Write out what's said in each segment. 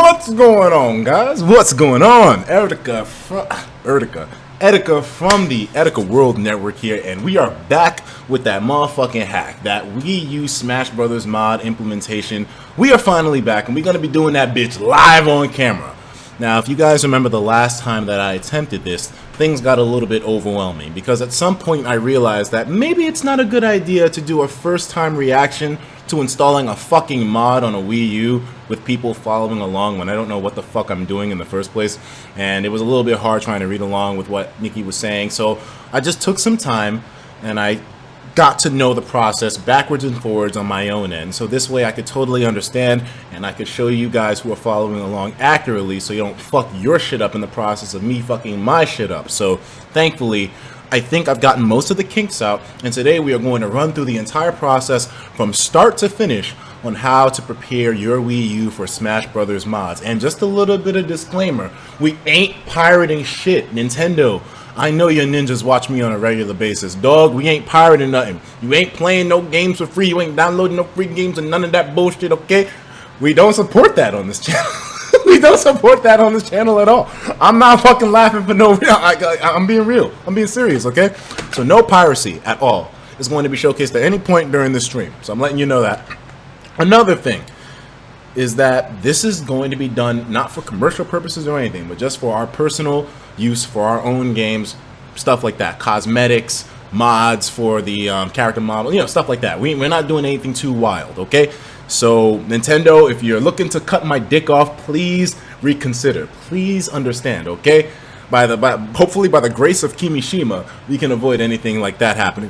What's going on, guys? What's going on? Etika from the Etika World Network here, and we are back with that motherfucking hack, that Wii U Smash Brothers mod implementation. We are finally back, and we're gonna be doing that bitch live on camera. Now, if you guys remember the last time that I attempted this, things got a little bit overwhelming because at some point I realized that maybe it's not a good idea to do a first-time reaction to installing a fucking mod on a Wii U with people following along when I don't know what the fuck I'm doing in the first place, and it was a little bit hard trying to read along with what Nikki was saying. So I just took some time and I got to know the process backwards and forwards on my own end, so this way I could totally understand and I could show you guys who are following along accurately so you don't fuck your shit up in the process of me fucking my shit up. So thankfully I think I've gotten most of the kinks out, and today we are going to run through the entire process from start to finish on how to prepare your Wii U for Smash Brothers mods. And just a little bit of disclaimer, we ain't pirating shit, Nintendo. I know your ninjas watch me on a regular basis. Dog, we ain't pirating nothing. You ain't playing no games for free, you ain't downloading no free games and none of that bullshit, okay? We don't support that on this channel. We don't support that on this channel at all. I'm not fucking laughing for no real. I'm being real. I'm being serious, okay? So no piracy at all is going to be showcased at any point during this stream. So I'm letting you know that. Another thing is that this is going to be done not for commercial purposes or anything, but just for our personal use, for our own games, stuff like that. Cosmetics, mods for the character model, you know, stuff like that. We're not doing anything too wild, okay? So Nintendo, if you're looking to cut my dick off, please reconsider. Please understand, okay? Hopefully by the grace of Kimishima, we can avoid anything like that happening.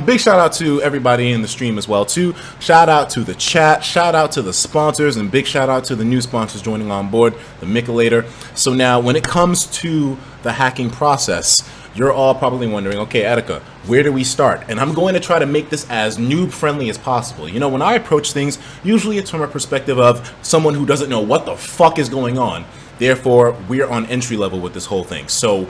Big shout out to everybody in the stream as well too. Shout out to the chat, shout out to the sponsors, and big shout out to the new sponsors joining on board, the MMMKAY. So now when it comes to the hacking process, you're all probably wondering, okay, Etika, where do we start? And I'm going to try to make this as noob friendly as possible. You know, when I approach things, usually it's from a perspective of someone who doesn't know what the fuck is going on. Therefore, we're on entry level with this whole thing. So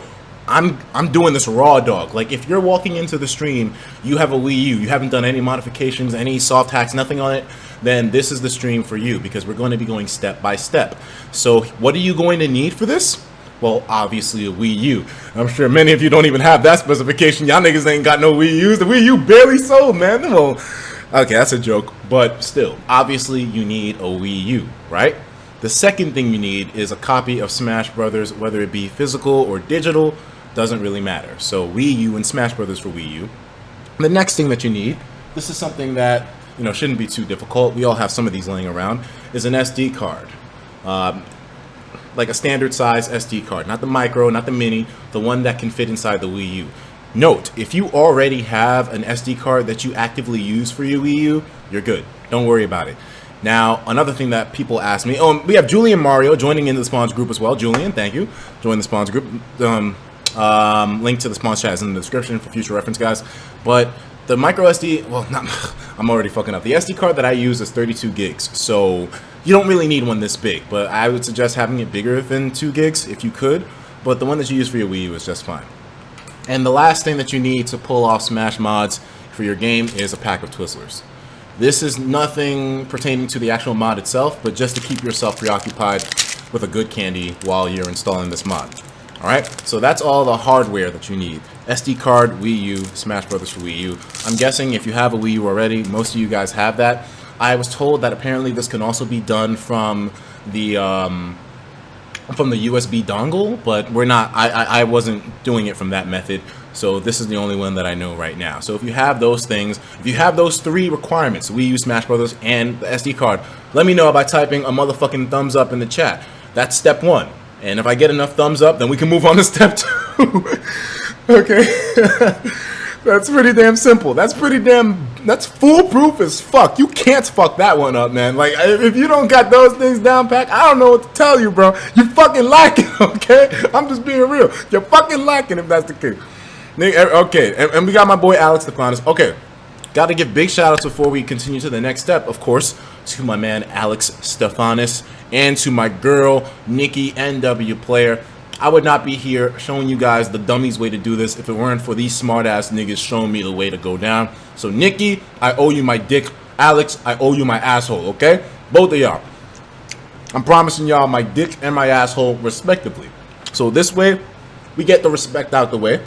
I'm doing this raw dog. Like, if you're walking into the stream, you have a Wii U, you haven't done any modifications, any soft hacks, nothing on it, then this is the stream for you because we're going to be going step by step. So what are you going to need for this? Well, obviously a Wii U. I'm sure many of you don't even have that specification. Y'all niggas ain't got no Wii U's. The Wii U barely sold, man. Well, okay, that's a joke. But still, obviously you need a Wii U, right? The second thing you need is a copy of Smash Brothers, whether it be physical or digital, doesn't really matter. So Wii U and Smash Brothers for Wii U. The next thing that you need, this is something that, you know, shouldn't be too difficult. We all have some of these laying around, is an SD card. Like a standard size SD card, not the micro, not the mini, the one that can fit inside the Wii U. Note, if you already have an SD card that you actively use for your Wii U, you're good. Don't worry about it. Now, another thing that people ask me, we have Julian Mario joining into the spawns group as well. Julian, thank you. Join the spawns group. Link to the spawns chat is in the description for future reference, guys. But the micro SD, well, I'm already fucking up. The SD card that I use is 32 gigs, so you don't really need one this big, but I would suggest having it bigger than 2 gigs if you could, but the one that you use for your Wii U is just fine. And the last thing that you need to pull off Smash mods for your game is a pack of Twizzlers. This is nothing pertaining to the actual mod itself, but just to keep yourself preoccupied with a good candy while you're installing this mod. Alright, so that's all the hardware that you need. SD card, Wii U, Smash Brothers for Wii U. I'm guessing if you have a Wii U already, most of you guys have that. I was told that apparently this can also be done from the USB dongle, but we're not. I wasn't doing it from that method, so this is the only one that I know right now. So if you have those things, if you have those 3 requirements, Wii U, Smash Brothers, and the SD card, let me know by typing a motherfucking thumbs up in the chat. That's step 1. And if I get enough thumbs up, then we can move on to step 2. Okay. That's pretty damn simple. That's foolproof as fuck. You can't fuck that one up, man. Like, if you don't got those things down pat, I don't know what to tell you, bro. You fucking lacking, okay? I'm just being real. You're fucking lacking if that's the case. Okay, and we got my boy Alex Stefanis. Okay, got to give big shout outs before we continue to the next step, of course, to my man Alex Stefanis and to my girl Nikki NW Player. I would not be here showing you guys the dummies way to do this if it weren't for these smart ass niggas showing me the way to go down. So Nikki, I owe you my dick. Alex, I owe you my asshole, okay? Both of y'all. I'm promising y'all my dick and my asshole respectively. So this way, we get the respect out the way.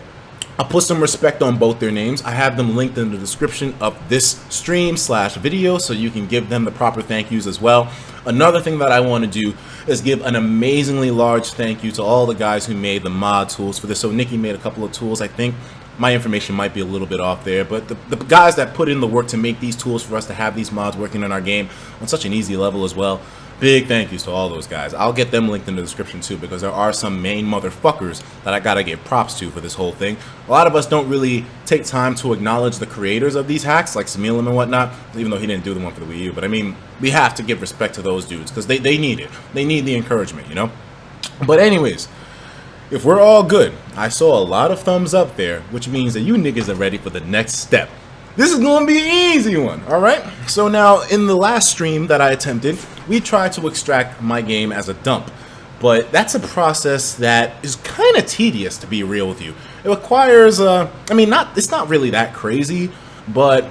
I'll put some respect on both their names. I have them linked in the description of this stream/video so you can give them the proper thank yous as well. Another thing that I want to do is give an amazingly large thank you to all the guys who made the mod tools for this. So Nikki made a couple of tools. I think my information might be a little bit off there, but the guys that put in the work to make these tools for us to have these mods working in our game on such an easy level as well. Big thank yous to all those guys. I'll get them linked in the description too, because there are some main motherfuckers that I gotta give props to for this whole thing. A lot of us don't really take time to acknowledge the creators of these hacks, like Samilim and whatnot, even though he didn't do the one for the Wii U. But I mean, we have to give respect to those dudes, because they need it. They need the encouragement, you know? But anyways, if we're all good, I saw a lot of thumbs up there, which means that you niggas are ready for the next step. This is going to be an easy one, alright? So now, in the last stream that I attempted, we tried to extract my game as a dump. But that's a process that is kind of tedious, to be real with you. It requires, I mean, it's not really that crazy, but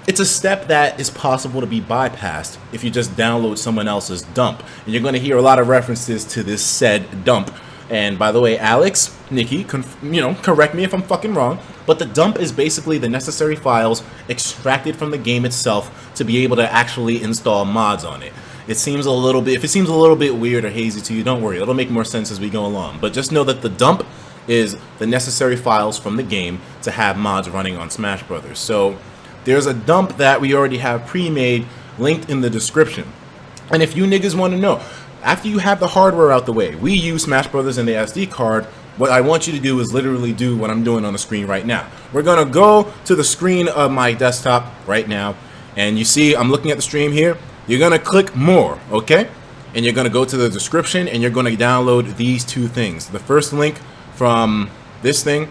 it's a step that is possible to be bypassed if you just download someone else's dump. And you're going to hear a lot of references to this said dump. And by the way, Alex, Nikki, correct me if I'm fucking wrong, but the dump is basically the necessary files extracted from the game itself to be able to actually install mods on it. If it seems a little bit weird or hazy to you, don't worry, it'll make more sense as we go along. But just know that the dump is the necessary files from the game to have mods running on Smash Brothers. So there's a dump that we already have pre-made linked in the description. And if you niggas want to know, after you have the hardware out the way, Wii U, Smash Brothers, and the SD card, what I want you to do is literally do what I'm doing on the screen right now. We're going to go to the screen of my desktop right now, and you see I'm looking at the stream here. You're going to click more, okay? And you're going to go to the description, and you're going to download these two things. The first link from this thing,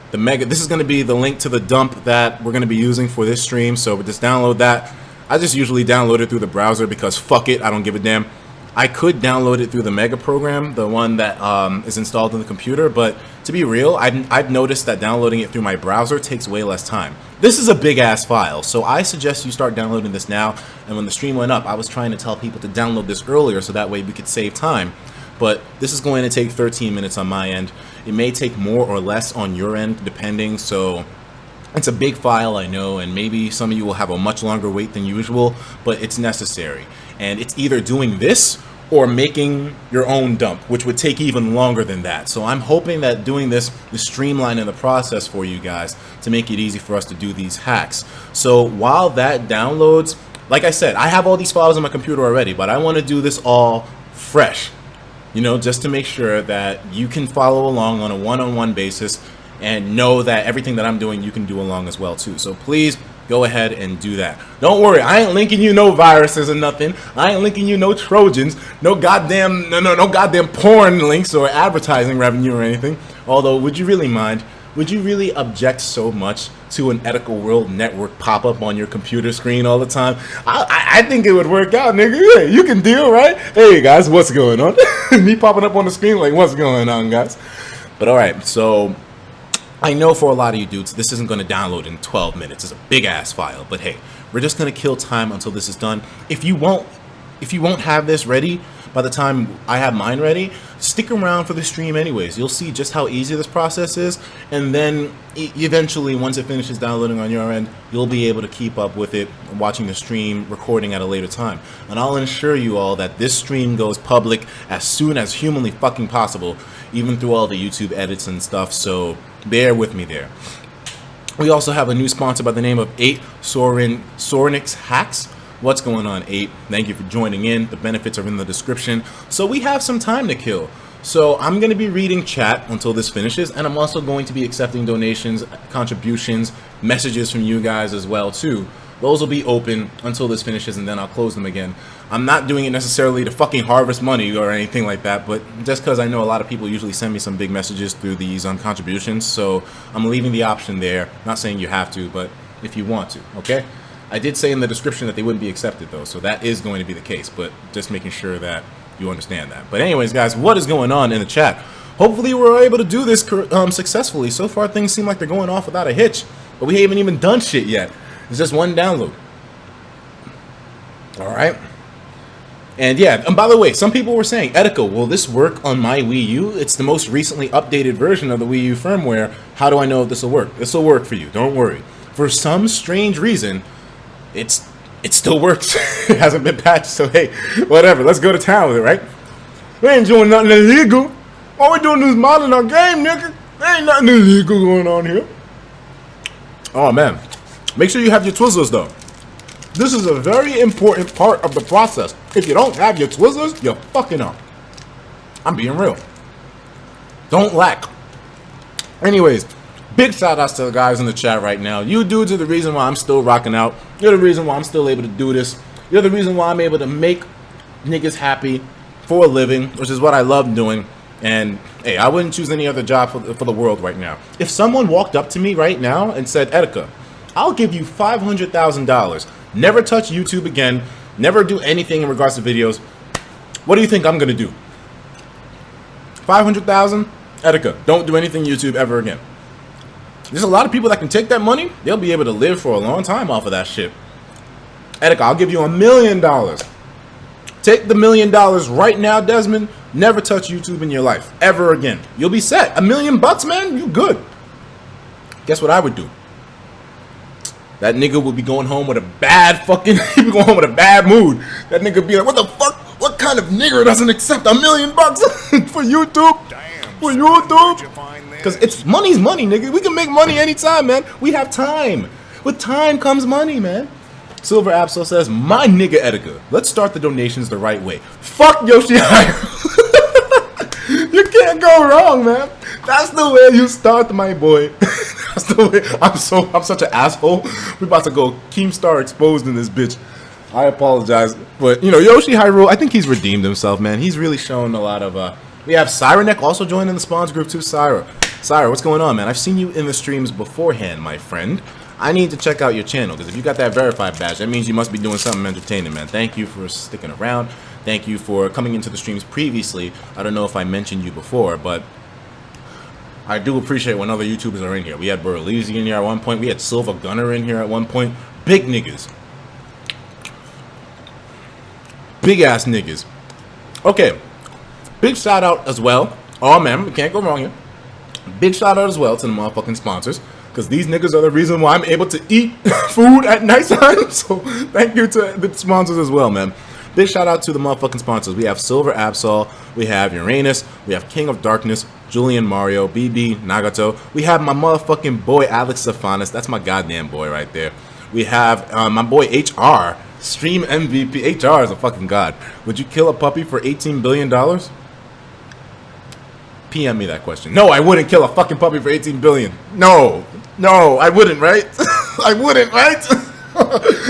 this is going to be the link to the dump that we're going to be using for this stream, so just download that. I just usually download it through the browser because fuck it, I don't give a damn. I could download it through the Mega program, the one that is installed in the computer, but to be real, I've noticed that downloading it through my browser takes way less time. This is a big ass file, so I suggest you start downloading this now. And when the stream went up, I was trying to tell people to download this earlier so that way we could save time. But this is going to take 13 minutes on my end. It may take more or less on your end, depending, so it's a big file, I know, and maybe some of you will have a much longer wait than usual, but it's necessary. And it's either doing this or making your own dump, which would take even longer than that. So I'm hoping that doing this is streamlining the process for you guys to make it easy for us to do these hacks. So while that downloads, like I said, I have all these files on my computer already, but I want to do this all fresh, you know, just to make sure that you can follow along on a one-on-one basis and know that everything that I'm doing, you can do along as well too. So please go ahead and do that. Don't worry, I ain't linking you no viruses or nothing. I ain't linking you no Trojans, no goddamn porn links or advertising revenue or anything. Although, would you really mind? Would you really object so much to an Etika World Network pop-up on your computer screen all the time? I think it would work out, nigga. Yeah, you can deal, right? Hey guys, what's going on? Me popping up on the screen like, what's going on, guys? But alright, so I know for a lot of you dudes, this isn't going to download in 12 minutes. It's a big ass file, but hey, we're just going to kill time until this is done. If you won't have this ready by the time I have mine ready, stick around for the stream anyways. You'll see just how easy this process is, and then eventually, once it finishes downloading on your end, you'll be able to keep up with it, watching the stream, recording at a later time. And I'll ensure you all that this stream goes public as soon as humanly fucking possible, even through all the YouTube edits and stuff, so bear with me there. We also have a new sponsor by the name of 8 Sornix Hacks. What's going on, 8? Thank you for joining in. The benefits are in the description. So we have some time to kill. So I'm going to be reading chat until this finishes, and I'm also going to be accepting donations, contributions, messages from you guys as well too. Those will be open until this finishes, and then I'll close them again. I'm not doing it necessarily to fucking harvest money or anything like that, but just because I know a lot of people usually send me some big messages through these contributions, so I'm leaving the option there. Not saying you have to, but if you want to, okay? I did say in the description that they wouldn't be accepted though, so that is going to be the case, but just making sure that you understand that. But anyways, guys, what is going on in the chat? Hopefully we're able to do this successfully. So far things seem like they're going off without a hitch, but we haven't even done shit yet. It's just one download. Alright. And yeah, and by the way, some people were saying, Etika, will this work on my Wii U? It's the most recently updated version of the Wii U firmware. How do I know if this will work? This will work for you. Don't worry. For some strange reason, it still works. It hasn't been patched, so hey, whatever. Let's go to town with it, right? We ain't doing nothing illegal. All we doing is modding our game, nigga. There ain't nothing illegal going on here. Oh, man. Make sure you have your Twizzlers, though. This is a very important part of the process. If you don't have your Twizzlers, you're fucking up. I'm being real. Don't lack. Anyways, big shout outs to the guys in the chat right now. You dudes are the reason why I'm still rocking out. You're the reason why I'm still able to do this. You're the reason why I'm able to make niggas happy for a living, which is what I love doing. And hey, I wouldn't choose any other job for the world right now. If someone walked up to me right now and said, Etika, I'll give you $500,000. Never touch YouTube again. Never do anything in regards to videos. What do you think I'm going to do? 500,000? Etika, don't do anything YouTube ever again. There's a lot of people that can take that money. They'll be able to live for a long time off of that shit. Etika, I'll give you $1 million. Take the $1 million right now, Desmond. Never touch YouTube in your life ever again. You'll be set. $1 million bucks, man. You good. Guess what I would do? That nigga would be going home with a bad fucking. He'd be going home with a bad mood. That nigga be like, what the fuck? What kind of nigger doesn't accept $1 million bucks for YouTube? Damn, for YouTube? Because it's money's money, nigga. We can make money anytime, man. We have time. With time comes money, man. Silver Absol says, my nigga Etika, let's start the donations the right way. Fuck Yoshi Hyrule. You can't go wrong, man. That's the way you start, my boy. That's the way. I'm such an asshole. We about to go Keemstar exposed in this bitch. I apologize, but you know, Yoshi Hyrule, I think he's redeemed himself, man. He's really shown a lot of we have Cyrenek also joining the spawns group too. Syra, what's going on, man? I've seen you in the streams beforehand, my friend. I need to check out your channel, because if you got that verified badge, that means you must be doing something entertaining, man. Thank you for sticking around. Thank you for coming into the streams previously. I don't know if I mentioned you before, but I do appreciate when other YouTubers are in here. We had Burleezy in here at one point. We had Silver Gunner in here at one point. Big niggas. Big ass niggas. Okay. Big shout out as well. Oh man, we can't go wrong here. Big shout out as well to the motherfucking sponsors. Because these niggas are the reason why I'm able to eat food at nighttime. So thank you to the sponsors as well, man. Big shout out to the motherfucking sponsors. We have Silver Absol, we have Uranus, we have King of Darkness, Julian Mario, BB, Nagato. We have my motherfucking boy Alex Stefanis. That's my goddamn boy right there. We have my boy HR, Stream MVP. HR is a fucking god. Would you kill a puppy for $18 billion? PM me that question. No, I wouldn't kill a fucking puppy for $18 billion. No, I wouldn't, right? I wouldn't, right?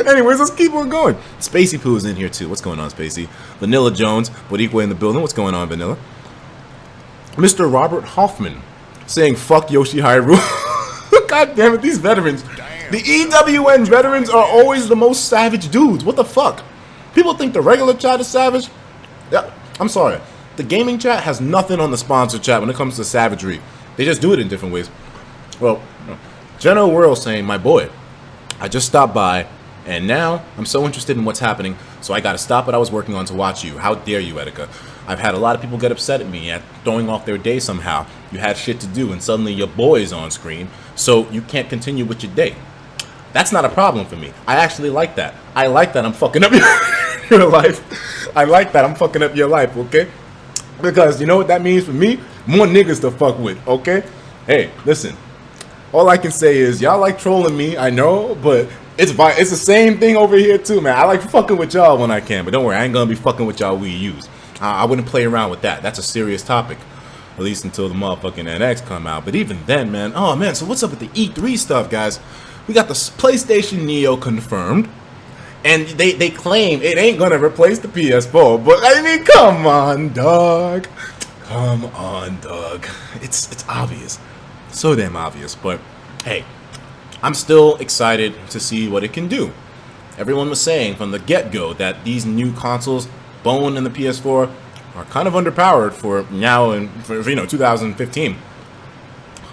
Anyways, let's keep on going. Spacey Pooh's in here too. What's going on, Spacey? Vanilla Jones, Boricua in the building. What's going on, Vanilla? Mr. Robert Hoffman saying fuck Yoshi Hyrule. God damn it, these veterans. Damn. The EWN veterans are always the most savage dudes. What the fuck? People think the regular chat is savage? Yeah, I'm sorry. The gaming chat has nothing on the sponsor chat when it comes to savagery. They just do it in different ways. Well, Jenna World saying, my boy, I just stopped by, and now I'm so interested in what's happening, so I gotta stop what I was working on to watch you. How dare you, Etika? I've had a lot of people get upset at me at throwing off their day somehow. You had shit to do, and suddenly your boy is on screen, so you can't continue with your day. That's not a problem for me. I actually like that. I like that I'm fucking up your life. I like that I'm fucking up your life, okay? Because you know what that means for me? More niggas to fuck with, okay? Hey, listen. All I can say is y'all like trolling me, I know, but it's the same thing over here too, man. I like fucking with y'all when I can, but don't worry, I ain't gonna be fucking with y'all Wii U's. I wouldn't play around with that. That's a serious topic, at least until the motherfucking NX come out. But even then, man, oh man, so what's up with the E3 stuff, guys? We got the PlayStation Neo confirmed, and they claim it ain't gonna replace the PS4, but I mean, come on, dog. Come on, dog. It's obvious. So damn obvious, but hey, I'm still excited to see what it can do. Everyone was saying from the get-go that these new consoles, Bone and the PS4, are kind of underpowered for now and for 2015.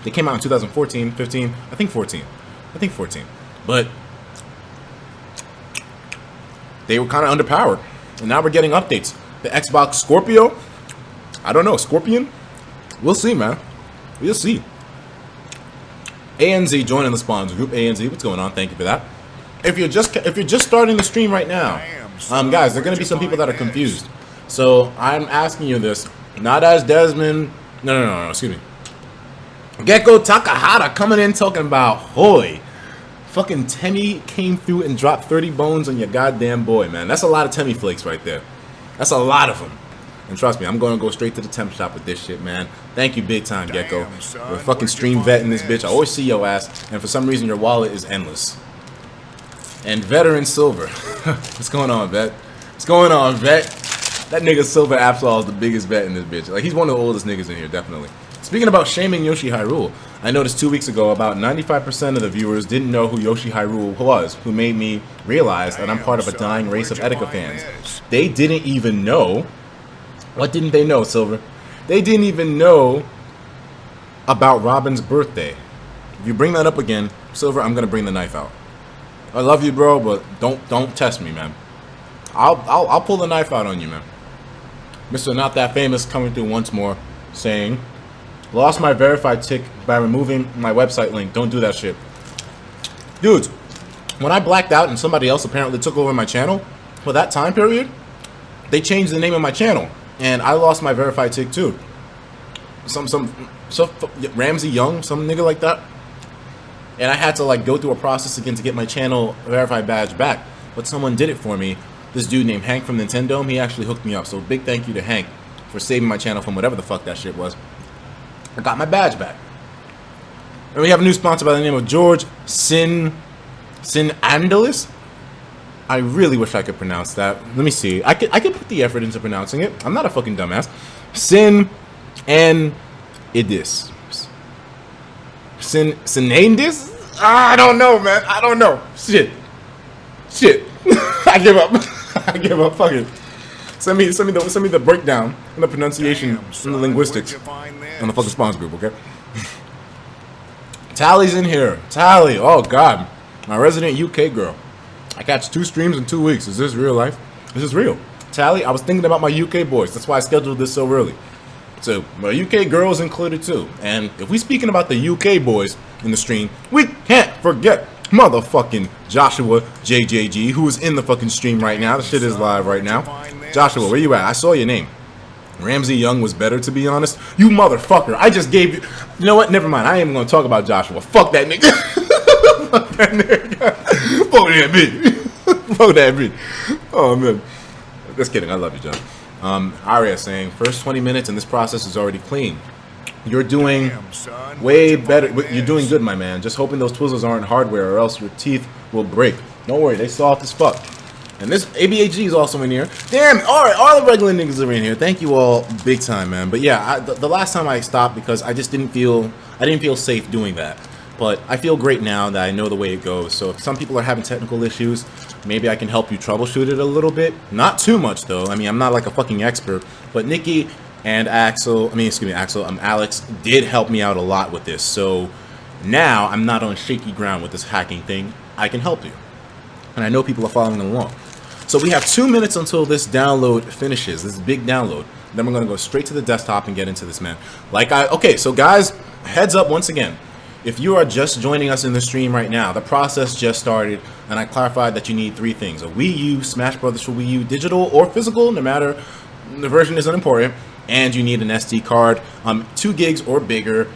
They came out in 2014, 15, I think 14, but they were kind of underpowered. And now we're getting updates. The Xbox Scorpio, I don't know, Scorpion? We'll see, man. We'll see. ANZ joining the spawns group. ANZ, what's going on? Thank you for that. If you're just starting the stream right now, guys, there are gonna be some people that are confused. So I'm asking you this, not as Desmond. No, excuse me. Gecko Takahata coming in talking about hoy. Fucking Temmie came through and dropped 30 bones on your goddamn boy, man. That's a lot of Temmie flakes right there. That's a lot of them. And trust me, I'm going to go straight to the temp shop with this shit, man. Thank you big time, Gecko. You're a fucking stream vet in this bitch. I always see your ass, and for some reason your wallet is endless. And Veteran Silver. What's going on, Vet? What's going on, Vet? That nigga Silver Absol is the biggest vet in this bitch. Like, he's one of the oldest niggas in here, definitely. Speaking about shaming Yoshi Hyrule, I noticed 2 weeks ago about 95% of the viewers didn't know who Yoshi Hyrule was, who made me realize that I'm part of a dying race of Etika fans. They didn't even know. What didn't they know, Silver? They didn't even know about Robin's birthday. If you bring that up again, Silver, I'm gonna bring the knife out. I love you, bro, but don't test me, man. I'll pull the knife out on you, man. Mr. Not That Famous coming through once more, saying, lost my verified tick by removing my website link. Don't do that shit. Dudes, when I blacked out and somebody else apparently took over my channel, for that time period, they changed the name of my channel. And I lost my verified tick too. Some Ramsey Young, some nigga like that. And I had to like go through a process again to get my channel verified badge back. But someone did it for me. This dude named Hank from Nintendo, he actually hooked me up. So big thank you to Hank for saving my channel from whatever the fuck that shit was. I got my badge back. And we have a new sponsor by the name of George Angelis. I really wish I could pronounce that. Let me see. I could put the effort into pronouncing it. I'm not a fucking dumbass. Sinandis? I don't know, man. I don't know. Shit. I give up. I give up. Fuck it. Send me the breakdown and the pronunciation and the linguistics on the fucking sponsor group, okay? Tally's in here. Tally. Oh God, my resident UK girl. I catch 2 streams in 2 weeks. Is this real life? This is real. Tally, I was thinking about my UK boys. That's why I scheduled this so early. So, my UK girls included too. And if we speaking about the UK boys in the stream, we can't forget motherfucking Joshua JJG, who is in the fucking stream right now. The shit is live right now. Joshua, where you at? I saw your name. Ramsey Young was better, to be honest. You motherfucker. I just gave you... You know what? Never mind. I ain't even going to talk about Joshua. Fuck that nigga. Fuck that nigga. Fuck that bitch. Fuck that bitch. Oh, man. Just kidding. I love you, John. Aria saying, first 20 minutes and this process is already clean. You're doing way better. You're doing good, my man. Just hoping those Twizzlers aren't hardware or else your teeth will break. Don't worry. They soft as fuck. And this ABAG is also in here. Damn, all the regular niggas are in here. Thank you all big time, man. But yeah, the last time I stopped because I just didn't feel safe doing that. But I feel great now that I know the way it goes. So if some people are having technical issues, maybe I can help you troubleshoot it a little bit. Not too much though. I mean, I'm not like a fucking expert. But Nikki and Alex did help me out a lot with this. So now I'm not on shaky ground with this hacking thing. I can help you. And I know people are following along. So we have 2 minutes until this download finishes, this big download. Then we're gonna go straight to the desktop and get into this, man. Okay, so guys, heads up once again. If you are just joining us in the stream right now, the process just started, and I clarified that you need 3 things. A Wii U, Smash Brothers for Wii U, digital or physical, no matter, the version isn't important. And you need an SD card, 2 gigs or bigger,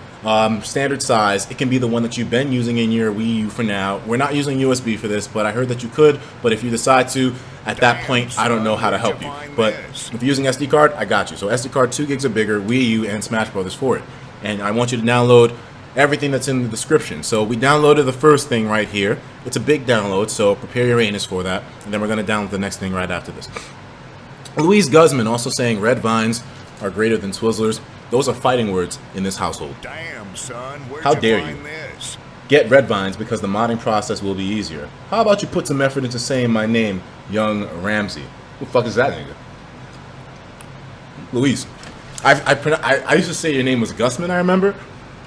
standard size. It can be the one that you've been using in your Wii U for now. We're not using USB for this, but I heard that you could. But if you decide to, at that point, I don't know how to help you. But if you're using SD card, I got you. So SD card 2 gigs or bigger, Wii U and Smash Brothers for it. And I want you to download everything that's in the description. So we downloaded the first thing right here. It's a big download, so prepare your anus for that. And then we're going to download the next thing right after this. Louise Guzman also saying red vines are greater than Twizzlers. Those are fighting words in this household. Damn, son, how dare you? This? Get red vines because the modding process will be easier. How about you put some effort into saying my name, Young Ramsey? Who the fuck is that nigga? Louise. I used to say your name was Guzman, I remember,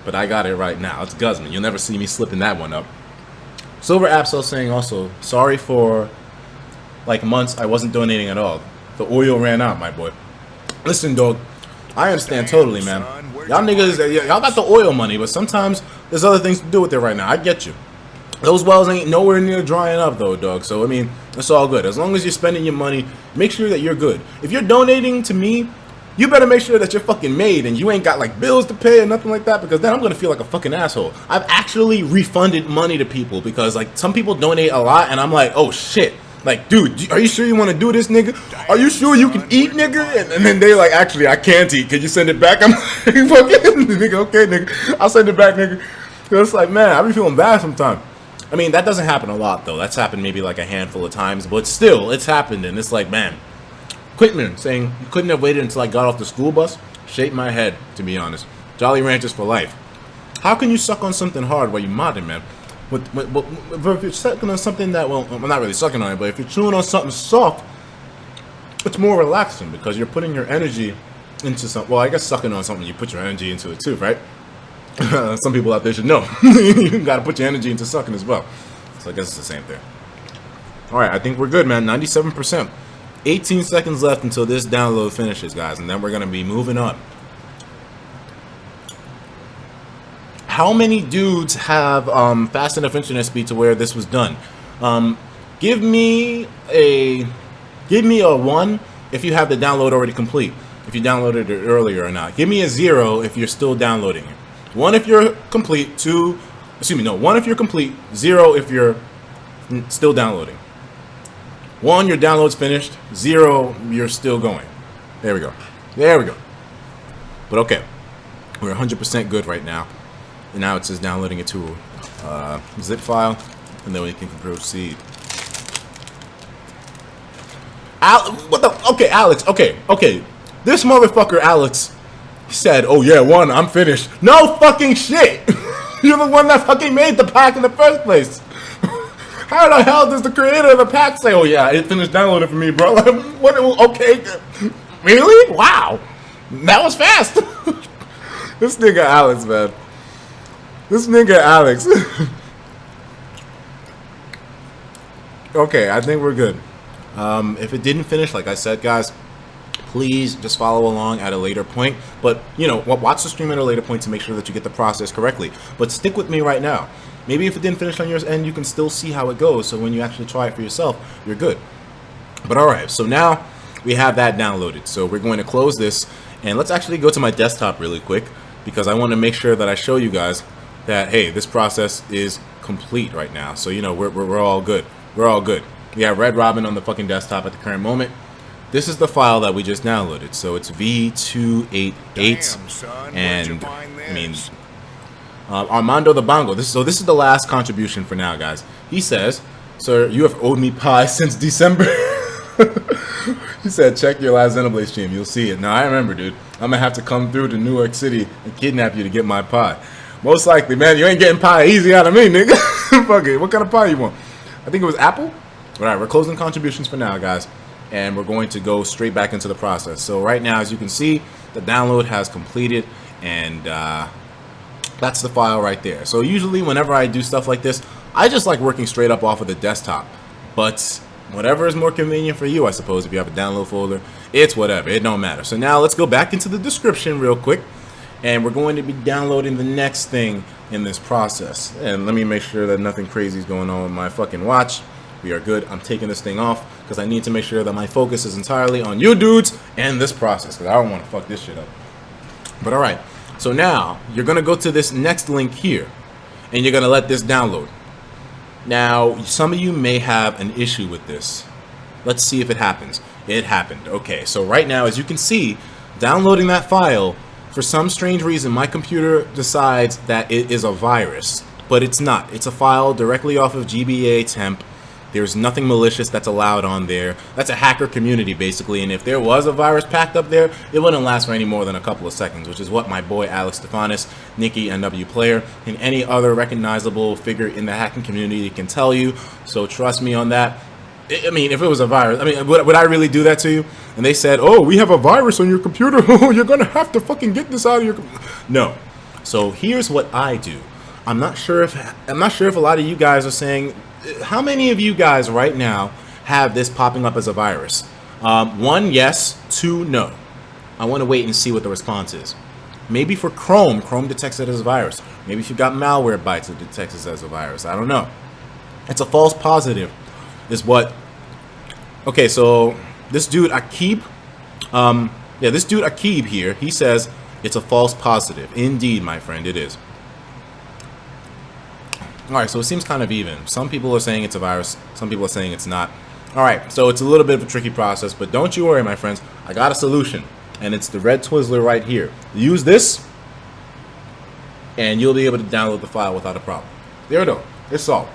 but I got it right now. It's Guzman. You'll never see me slipping that one up. Silver Absol saying also, sorry for like months I wasn't donating at all. The oil ran out, my boy. Listen, dog, I understand totally, man. Y'all niggas, y'all got the oil money, but sometimes there's other things to do with it right now. I get you. Those wells ain't nowhere near drying up, though, dog. So, I mean, it's all good. As long as you're spending your money, make sure that you're good. If you're donating to me, you better make sure that you're fucking made and you ain't got, like, bills to pay or nothing like that, because then I'm going to feel like a fucking asshole. I've actually refunded money to people because, like, some people donate a lot, and I'm like, oh, shit. Like, dude, are you sure you want to do this, nigga? Are you sure you can eat, nigga? And then they like, actually, I can't eat. Can you send it back? I'm like, fucking, nigga, okay, nigga. I'll send it back, nigga. So it's like, man, I be feeling bad sometimes. I mean, that doesn't happen a lot, though. That's happened maybe like a handful of times. But still, it's happened. And it's like, man, Quitman saying you couldn't have waited until I got off the school bus shaped my head, to be honest. Jolly Ranchers for life. How can you suck on something hard while you modding, man? But if you're sucking on something that, well, I'm not really sucking on it, but if you're chewing on something soft, it's more relaxing because you're putting your energy into something. Well, I guess sucking on something, you put your energy into it too, right? Some people out there should know. You gotta put your energy into sucking as well. So I guess it's the same thing. Alright, I think we're good, man. 97%. 18 seconds left until this download finishes, guys, and then we're gonna be moving on. How many dudes have fast enough internet speed to where this was done? Give me a 1 if you have the download already complete. If you downloaded it earlier or not. Give me a 0 if you're still downloading it. 1 if you're complete. 1 if you're complete. 0 if you're still downloading. 1, your download's finished. 0, you're still going. There we go. There we go. But okay, we're 100% good right now. And now it says downloading it to a zip file, and then we can proceed. What the? Okay, Alex. Okay. This motherfucker, Alex, said, "Oh yeah, 1, I'm finished." No fucking shit. You're the one that fucking made the pack in the first place. How the hell does the creator of the pack say, "Oh yeah, it finished downloading for me, bro"? Like, what? Okay, really? Wow, that was fast. This nigga Alex, man. This nigga Alex. Okay, I think we're good. If it didn't finish, like I said, guys, please just follow along at a later point. But, you know, watch the stream at a later point to make sure that you get the process correctly. But stick with me right now. Maybe if it didn't finish on yours end, you can still see how it goes. So when you actually try it for yourself, you're good. But all right, so now we have that downloaded. So we're going to close this. And let's actually go to my desktop really quick, because I want to make sure that I show you guys that, hey, this process is complete right now. So, you know, we're all good. We're all good. We have Red Robin on the fucking desktop at the current moment. This is the file that we just downloaded. So it's V288. And, I mean, Armando the Bongo. This is the last contribution for now, guys. He says, "Sir, you have owed me pie since December." He said, "Check your last Xenoblade stream. You'll see it." Now, I remember, dude. I'm going to have to come through to New York City and kidnap you to get my pie. Most likely, man. You ain't getting pie easy out of me, nigga. Fuck it. What kind of pie you want? I think it was apple. All right, we're closing contributions for now, guys. And we're going to go straight back into the process. So right now, as you can see, the download has completed. And that's the file right there. So usually whenever I do stuff like this, I just like working straight up off of the desktop. But whatever is more convenient for you, I suppose. If you have a download folder, it's whatever. It don't matter. So now let's go back into the description real quick. And we're going to be downloading the next thing in this process. And let me make sure that nothing crazy is going on with my fucking watch. We are good. I'm taking this thing off because I need to make sure that my focus is entirely on you dudes and this process, because I don't want to fuck this shit up. But all right. So now you're going to go to this next link here and you're going to let this download. Now, some of you may have an issue with this. Let's see if it happens. It happened. Okay. So right now, as you can see, downloading that file, for some strange reason, my computer decides that it is a virus, but it's not. It's a file directly off of GBA temp. There's nothing malicious that's allowed on there. That's a hacker community, basically, and if there was a virus packed up there, it wouldn't last for any more than a couple of seconds, which is what my boy Alex Stefanis, Nikki, NW Player, and any other recognizable figure in the hacking community can tell you, so trust me on that. I mean, if it was a virus, I mean, would I really do that to you? And they said, "Oh, we have a virus on your computer. You're gonna have to fucking get this out of your." No. So here's what I do. I'm not sure if a lot of you guys are saying. How many of you guys right now have this popping up as a virus? 1, yes. 2, no. I want to wait and see what the response is. Maybe for Chrome detects it as a virus. Maybe if you got malware bytes, it detects it as a virus. I don't know. It's a false positive, is what. Okay, so this dude Akib, this dude Akib here, he says it's a false positive. Indeed, my friend, it is. All right, so it seems kind of even. Some people are saying it's a virus. Some people are saying it's not. All right, so it's a little bit of a tricky process, but don't you worry, my friends. I got a solution, and it's the red Twizzler right here. Use this, and you'll be able to download the file without a problem. There we go. It's solved.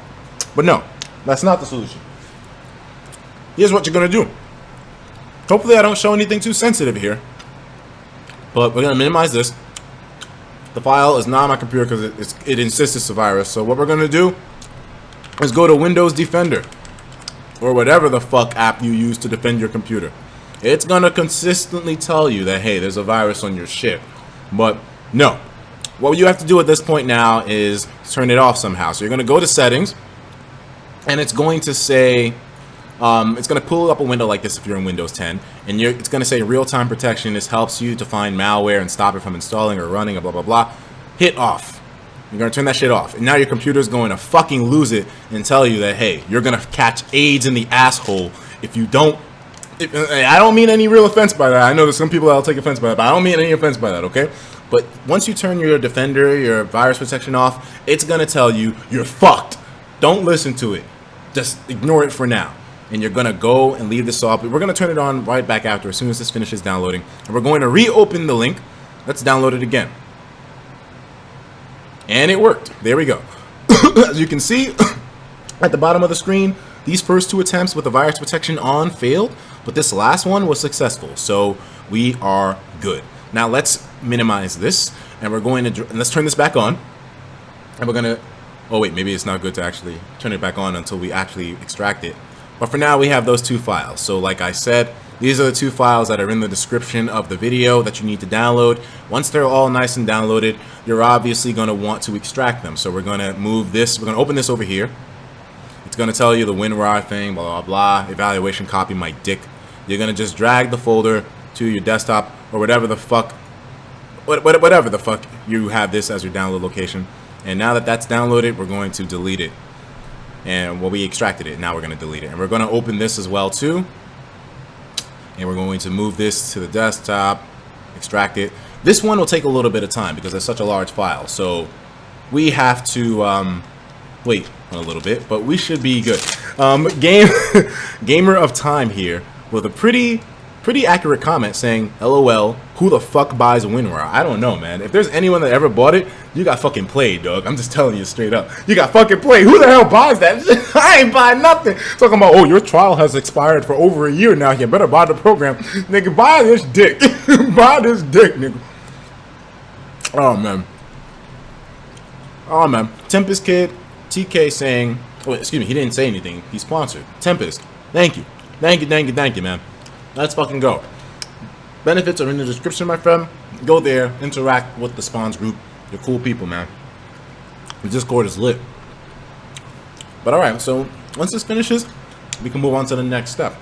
But no, that's not the solution. Here's what you're going to do. Hopefully I don't show anything too sensitive here. But we're going to minimize this. The file is not on my computer because it insists it's a virus. So what we're going to do is go to Windows Defender. Or whatever the fuck app you use to defend your computer. It's going to consistently tell you that, hey, there's a virus on your shit. But no. What you have to do at this point now is turn it off somehow. So you're going to go to Settings. And it's going to say, it's going to pull up a window like this if you're in Windows 10. And it's going to say real-time protection. This helps you to find malware and stop it from installing or running or blah, blah, blah. Hit off. You're going to turn that shit off. And now your computer's going to fucking lose it and tell you that, hey, you're going to catch AIDS in the asshole if you don't. I don't mean any real offense by that. I know there's some people that'll take offense by that, but I don't mean any offense by that, okay? But once you turn your Defender, your virus protection off, it's going to tell you you're fucked. Don't listen to it. Just ignore it for now. And you're going to go and leave this off. We're going to turn it on right back after as soon as this finishes downloading. And we're going to reopen the link. Let's download it again. And it worked. There we go. As you can see at the bottom of the screen, these first 2 attempts with the virus protection on failed. But this last one was successful. So we are good. Now let's minimize this. And we're going to, and let's turn this back on. And we're going to, oh wait, maybe it's not good to actually turn it back on until we actually extract it. But for now, we have those 2 files. So like I said, these are the 2 files that are in the description of the video that you need to download. Once they're all nice and downloaded, you're obviously going to want to extract them. So we're going to move this. We're going to open this over here. It's going to tell you the WinRAR thing, blah, blah, blah. Evaluation copy my dick. You're going to just drag the folder to your desktop or whatever the fuck you have this as your download location. And now that that's downloaded, we're going to delete it. And well, we extracted it. Now we're going to delete it. And we're going to open this as well too. And we're going to move this to the desktop, extract it. This one will take a little bit of time because it's such a large file. So we have to wait a little bit, but we should be good. Gamer of Time here with a pretty accurate comment saying, LOL, who the fuck buys WinRAR? I don't know, man. If there's anyone that ever bought it, you got fucking played, dog. I'm just telling you straight up. You got fucking played. Who the hell buys that? I ain't buying nothing. Talking about, oh, your trial has expired for over a year now. You better buy the program. Nigga, buy this dick. Buy this dick, nigga. Oh, man. Oh, man. Tempest Kid, TK saying, oh, excuse me, he didn't say anything. He sponsored. Tempest, thank you. Thank you, man. Let's fucking go. Benefits are in the description, my friend. Go there, interact with the spawns group. You're cool people, man. The Discord is lit. But alright, so once this finishes, we can move on to the next step.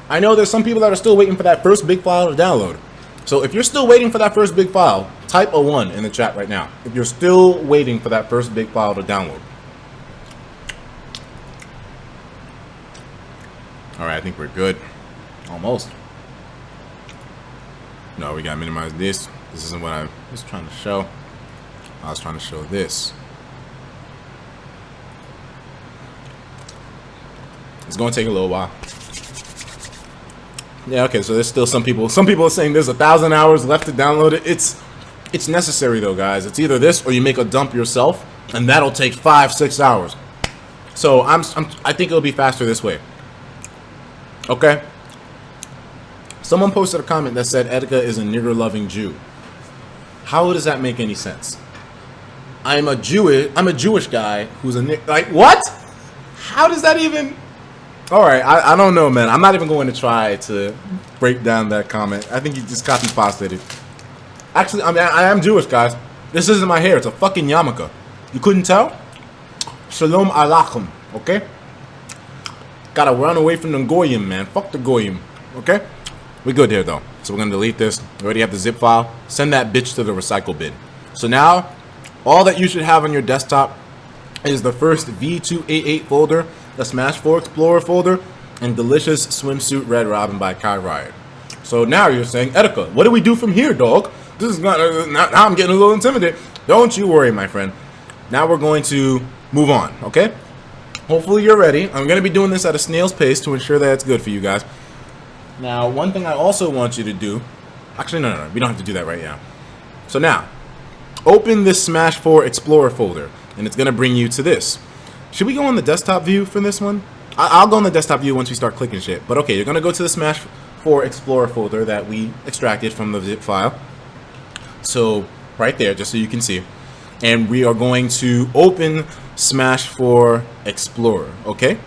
I know there's some people that are still waiting for that first big file to download. So if you're still waiting for that first big file, type a 1 in the chat right now. If you're still waiting for that first big file to download. Alright, I think we're good. Almost. No, we gotta minimize this. This isn't what I was trying to show. I was trying to show this. It's gonna take a little while. Yeah, okay, so there's still some people are saying there's 1,000 hours left to download it. It's necessary though, guys. It's either this or you make a dump yourself, and that'll take 5-6 hours. So I think it'll be faster this way. Okay. Someone posted a comment that said Etika is a nigger-loving Jew. How does that make any sense? I'm a Jewish guy who's a nigger. Like, what? How does that even? All right, I don't know, man. I'm not even going to try to break down that comment. I think you just copy-pasted it. Actually, I mean, I am Jewish, guys. This isn't my hair. It's a fucking yarmulke. You couldn't tell? Shalom alaikum, okay? Gotta run away from the goyim, man. Fuck the goyim. Okay? We good there though. So we're gonna delete this. We already have the zip file. Send that bitch to the recycle bin. So now, all that you should have on your desktop is the first V288 folder, the Smash 4 Explorer folder, and Delicious Swimsuit Red Robin by Kai Riot. So now you're saying, Etika, what do we do from here, dog? This is not, now I'm getting a little intimidated. Don't you worry, my friend. Now we're going to move on, okay? Hopefully you're ready. I'm going to be doing this at a snail's pace to ensure that it's good for you guys. Now, one thing I also want you to do, actually, no, we don't have to do that right now. So now, open this Smash 4 Explorer folder, and it's going to bring you to this. Should we go on the desktop view for this one? I'll go on the desktop view once we start clicking shit. But okay, you're going to go to the Smash 4 Explorer folder that we extracted from the zip file. So, right there, just so you can see. And we are going to open Smash 4 Explorer, okay?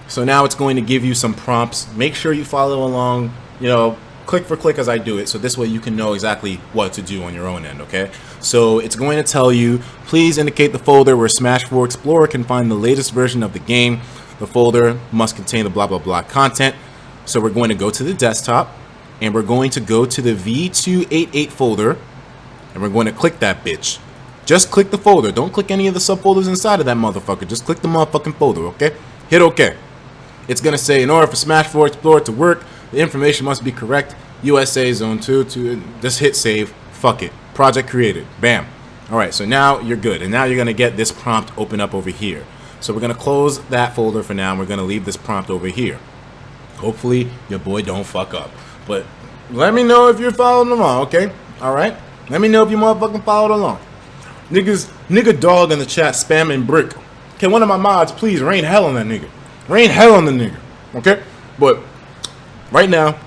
So now it's going to give you some prompts. Make sure you follow along, you know, click for click as I do it, so this way you can know exactly what to do on your own end, okay? So it's going to tell you, please indicate the folder where Smash 4 Explorer can find the latest version of the game. The folder must contain the blah blah blah content. So we're going to go to the desktop, and we're going to go to the V288 folder, and we're going to click that bitch. Just click the folder. Don't click any of the subfolders inside of that motherfucker. Just click the motherfucking folder, okay? Hit OK. It's going to say, in order for Smash 4 Explorer to work, the information must be correct. USA Zone 2 to just hit save. Fuck it. Project created. Bam. Alright, so now you're good. And now you're going to get this prompt open up over here. So we're going to close that folder for now, and we're going to leave this prompt over here. Hopefully, your boy don't fuck up. But let me know if you're following along, okay? Alright? Let me know if you motherfucking followed along. Nigga dog in the chat spamming brick. Can one of my mods please rain hell on that nigga? Rain hell on the nigga. Okay? But right now,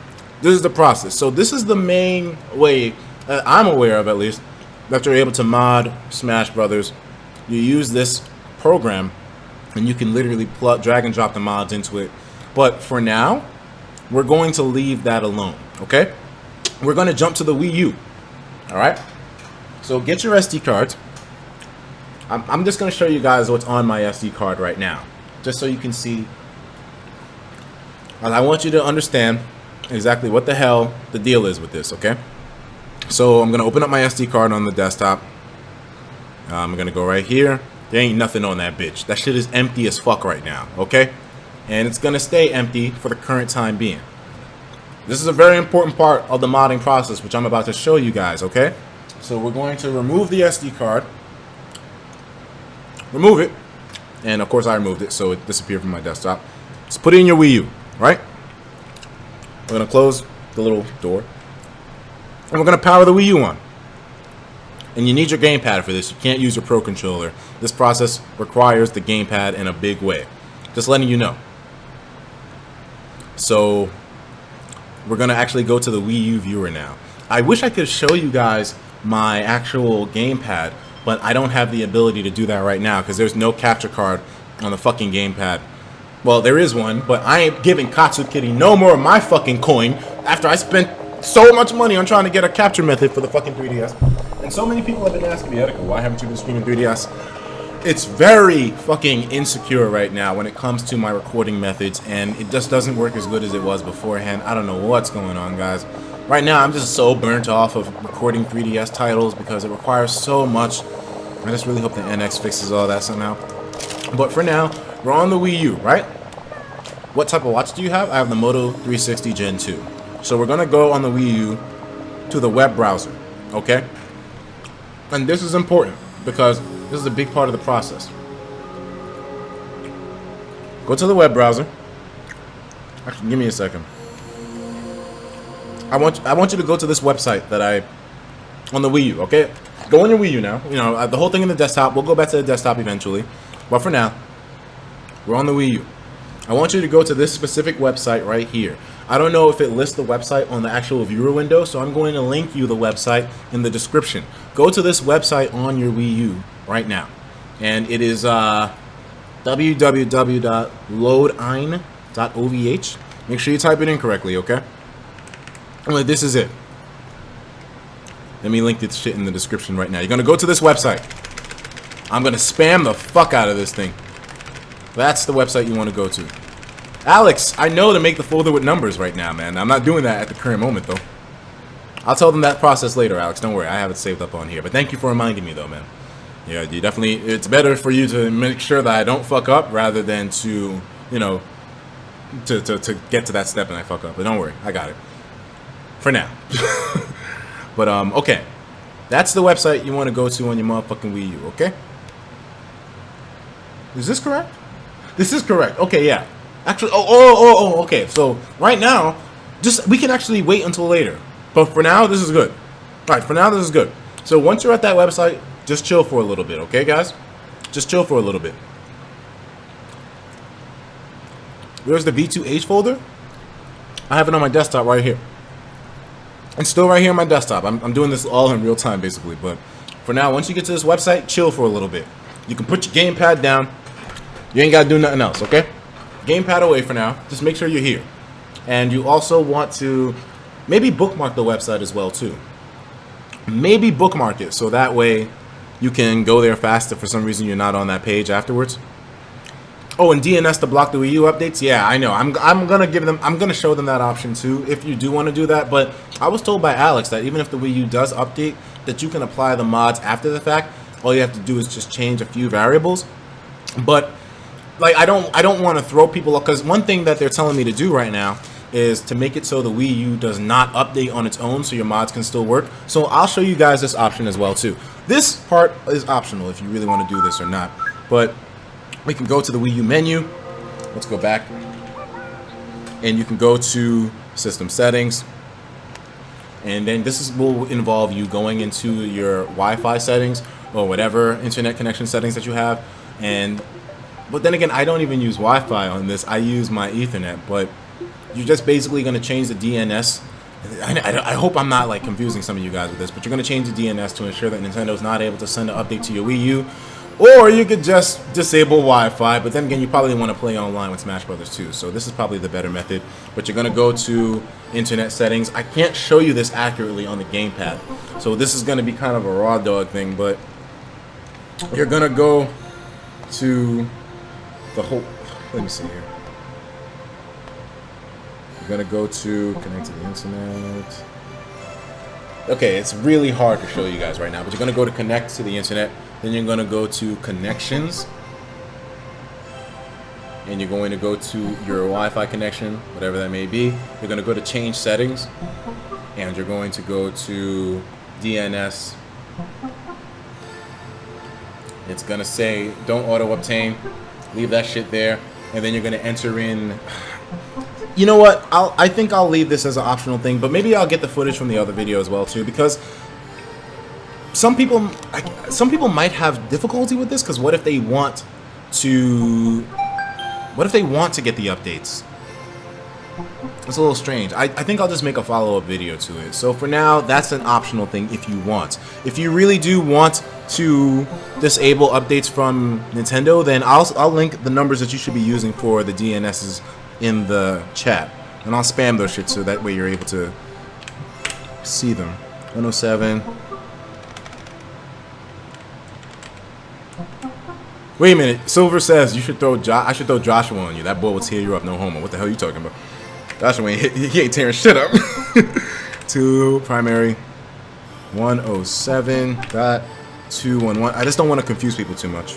this is the process. So this is the main way I'm aware of, at least, that you're able to mod Smash Brothers. You use this program, and you can literally drag and drop the mods into it. But for now, we're going to leave that alone. Okay? We're going to jump to the Wii U. All right? So get your SD cards. I'm just going to show you guys what's on my SD card right now, just so you can see. I want you to understand exactly what the hell the deal is with this, okay? So I'm going to open up my SD card on the desktop. I'm going to go right here. There ain't nothing on that bitch. That shit is empty as fuck right now, okay? And it's going to stay empty for the current time being. This is a very important part of the modding process, which I'm about to show you guys, okay? So we're going to remove the SD card. Remove it. And of course I removed it, so it disappeared from my desktop. Just put it in your Wii U, right? We're going to close the little door. And we're going to power the Wii U on. And you need your gamepad for this. You can't use your Pro Controller. This process requires the gamepad in a big way. Just letting you know. So we're going to actually go to the Wii U viewer now. I wish I could show you guys my actual gamepad, but I don't have the ability to do that right now because there's no capture card on the fucking gamepad. Well, there is one, but I ain't giving Katsu Kitty no more of my fucking coin after I spent so much money on trying to get a capture method for the fucking 3DS. And so many people have been asking me, Etika, why haven't you been streaming 3DS? It's very fucking insecure right now when it comes to my recording methods, and it just doesn't work as good as it was beforehand. I don't know what's going on, guys. Right now, I'm just so burnt off of recording 3DS titles because it requires so much. I just really hope the NX fixes all that somehow. But for now, we're on the Wii U, right? What type of watch do you have? I have the Moto 360 Gen 2. So we're going to go on the Wii U to the web browser, okay? And this is important because this is a big part of the process. Go to the web browser. Actually, give me a second. I want you to go to this website that on the Wii U, okay? Go on your Wii U now. You know, the whole thing in the desktop. We'll go back to the desktop eventually. But for now, we're on the Wii U. I want you to go to this specific website right here. I don't know if it lists the website on the actual viewer window, so I'm going to link you the website in the description. Go to this website on your Wii U right now. And it is www.loadine.ovh. Make sure you type it in correctly, okay? Well, this is it. Let me link this shit in the description right now. You're going to go to this website. I'm going to spam the fuck out of this thing. That's the website you want to go to. Alex, I know to make the folder with numbers right now, man. I'm not doing that at the current moment, though. I'll tell them that process later, Alex. Don't worry. I have it saved up on here. But thank you for reminding me, though, man. Yeah, you definitely... It's better for you to make sure that I don't fuck up rather than to, you know, to get to that step and I fuck up. But don't worry. I got it. For now. But, okay. That's the website you want to go to on your motherfucking Wii U, okay? Is this correct? This is correct. Okay, yeah. Actually, okay. So right now, we can actually wait until later. But for now, this is good. All right, for now, this is good. So once you're at that website, just chill for a little bit, okay, guys? Just chill for a little bit. Where's the V2H folder? I have it on my desktop right here. It's still right here on my desktop. I'm doing this all in real time, basically. But for now, once you get to this website, chill for a little bit. You can put your gamepad down. You ain't got to do nothing else, okay? Gamepad away for now. Just make sure you're here. And you also want to maybe bookmark the website as well, too. Maybe bookmark it so that way you can go there fast if for some reason you're not on that page afterwards. Oh, and DNS to block the Wii U updates? Yeah, I know. I'm gonna show them that option too if you do want to do that. But I was told by Alex that even if the Wii U does update, that you can apply the mods after the fact. All you have to do is just change a few variables. But like I don't want to throw people up, because one thing that they're telling me to do right now is to make it so the Wii U does not update on its own so your mods can still work. So I'll show you guys this option as well too. This part is optional if you really want to do this or not. But we can go to the Wii U menu. Let's go back. And you can go to System Settings. And then will involve you going into your Wi-Fi settings or whatever internet connection settings that you have. But then again, I don't even use Wi-Fi on this. I use my Ethernet. But you're just basically going to change the DNS. I hope I'm not like confusing some of you guys with this, but you're going to change the DNS to ensure that Nintendo is not able to send an update to your Wii U. Or you could just disable Wi-Fi, but then again, you probably want to play online with Smash Brothers too. So this is probably the better method. But you're going to go to internet settings. I can't show you this accurately on the gamepad. So this is going to be kind of a raw dog thing, but you're going to go to the whole... Let me see here. You're going to go to connect to the internet. Okay, it's really hard to show you guys right now, but you're going to go to connect to the internet. Then you're going to go to connections. And you're going to go to your Wi-Fi connection, whatever that may be. You're going to go to change settings. And you're going to go to DNS. It's going to say don't auto obtain. Leave that shit there. And then you're going to enter in... You know what? I think I'll leave this as an optional thing, but maybe I'll get the footage from the other video as well too, because some people might have difficulty with this. Because what if they want to get the updates? It's a little strange. I think I'll just make a follow-up video to it. So for now, that's an optional thing if you want. If you really do want to disable updates from Nintendo, then I'll link the numbers that you should be using for the DNSs in the chat, and I'll spam those shit so that way you're able to see them. 107. Wait a minute. Silver says you should throw I should throw Joshua on you. That boy will tear you up. No homo. What the hell are you talking about? Joshua he ain't tearing shit up. 2 primary. 107.211. I just don't want to confuse people too much.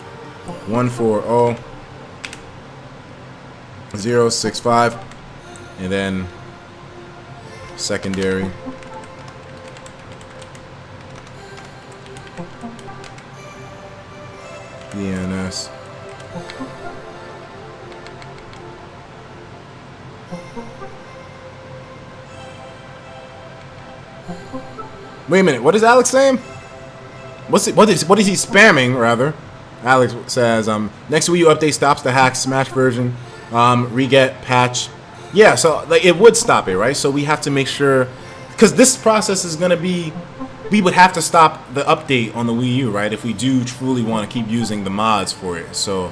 140. 065, and then secondary. DNS. Wait a minute, what is Alex saying? What is he spamming rather? Alex says next Wii U update stops the hacked Smash version. Reget patch. Yeah, so like it would stop it, right? So we have to make sure, because this process is gonna be, we would have to stop the update on the Wii U, right? If we do truly want to keep using the mods for it. So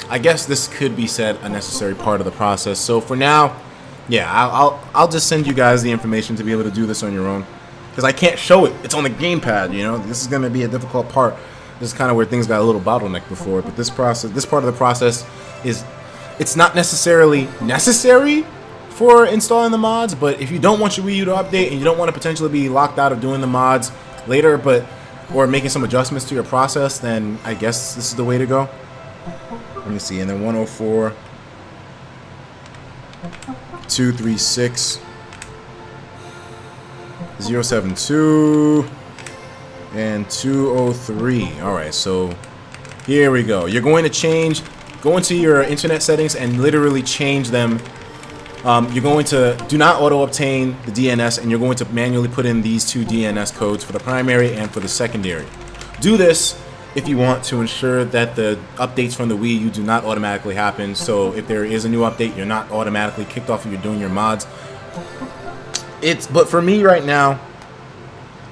I guess this could be said a necessary part of the process. So for now, yeah, I'll just send you guys the information to be able to do this on your own, because I can't show it. It's on the gamepad, you know. This is gonna be a difficult part. This is kind of where things got a little bottleneck before, but this part of the process it's not necessarily necessary for installing the mods, but if you don't want your Wii U to update and you don't want to potentially be locked out of doing the mods later, or making some adjustments to your process, then I guess this is the way to go. Let me see, and then 104, 236, 072, and 203. Alright, so here we go. You're going to go into your internet settings and literally change them. You're going to do not auto-obtain the DNS, and you're going to manually put in these two DNS codes for the primary and for the secondary. Do this if you want to ensure that the updates from the Wii U do not automatically happen. So if there is a new update, you're not automatically kicked off if you're doing your mods. But for me right now,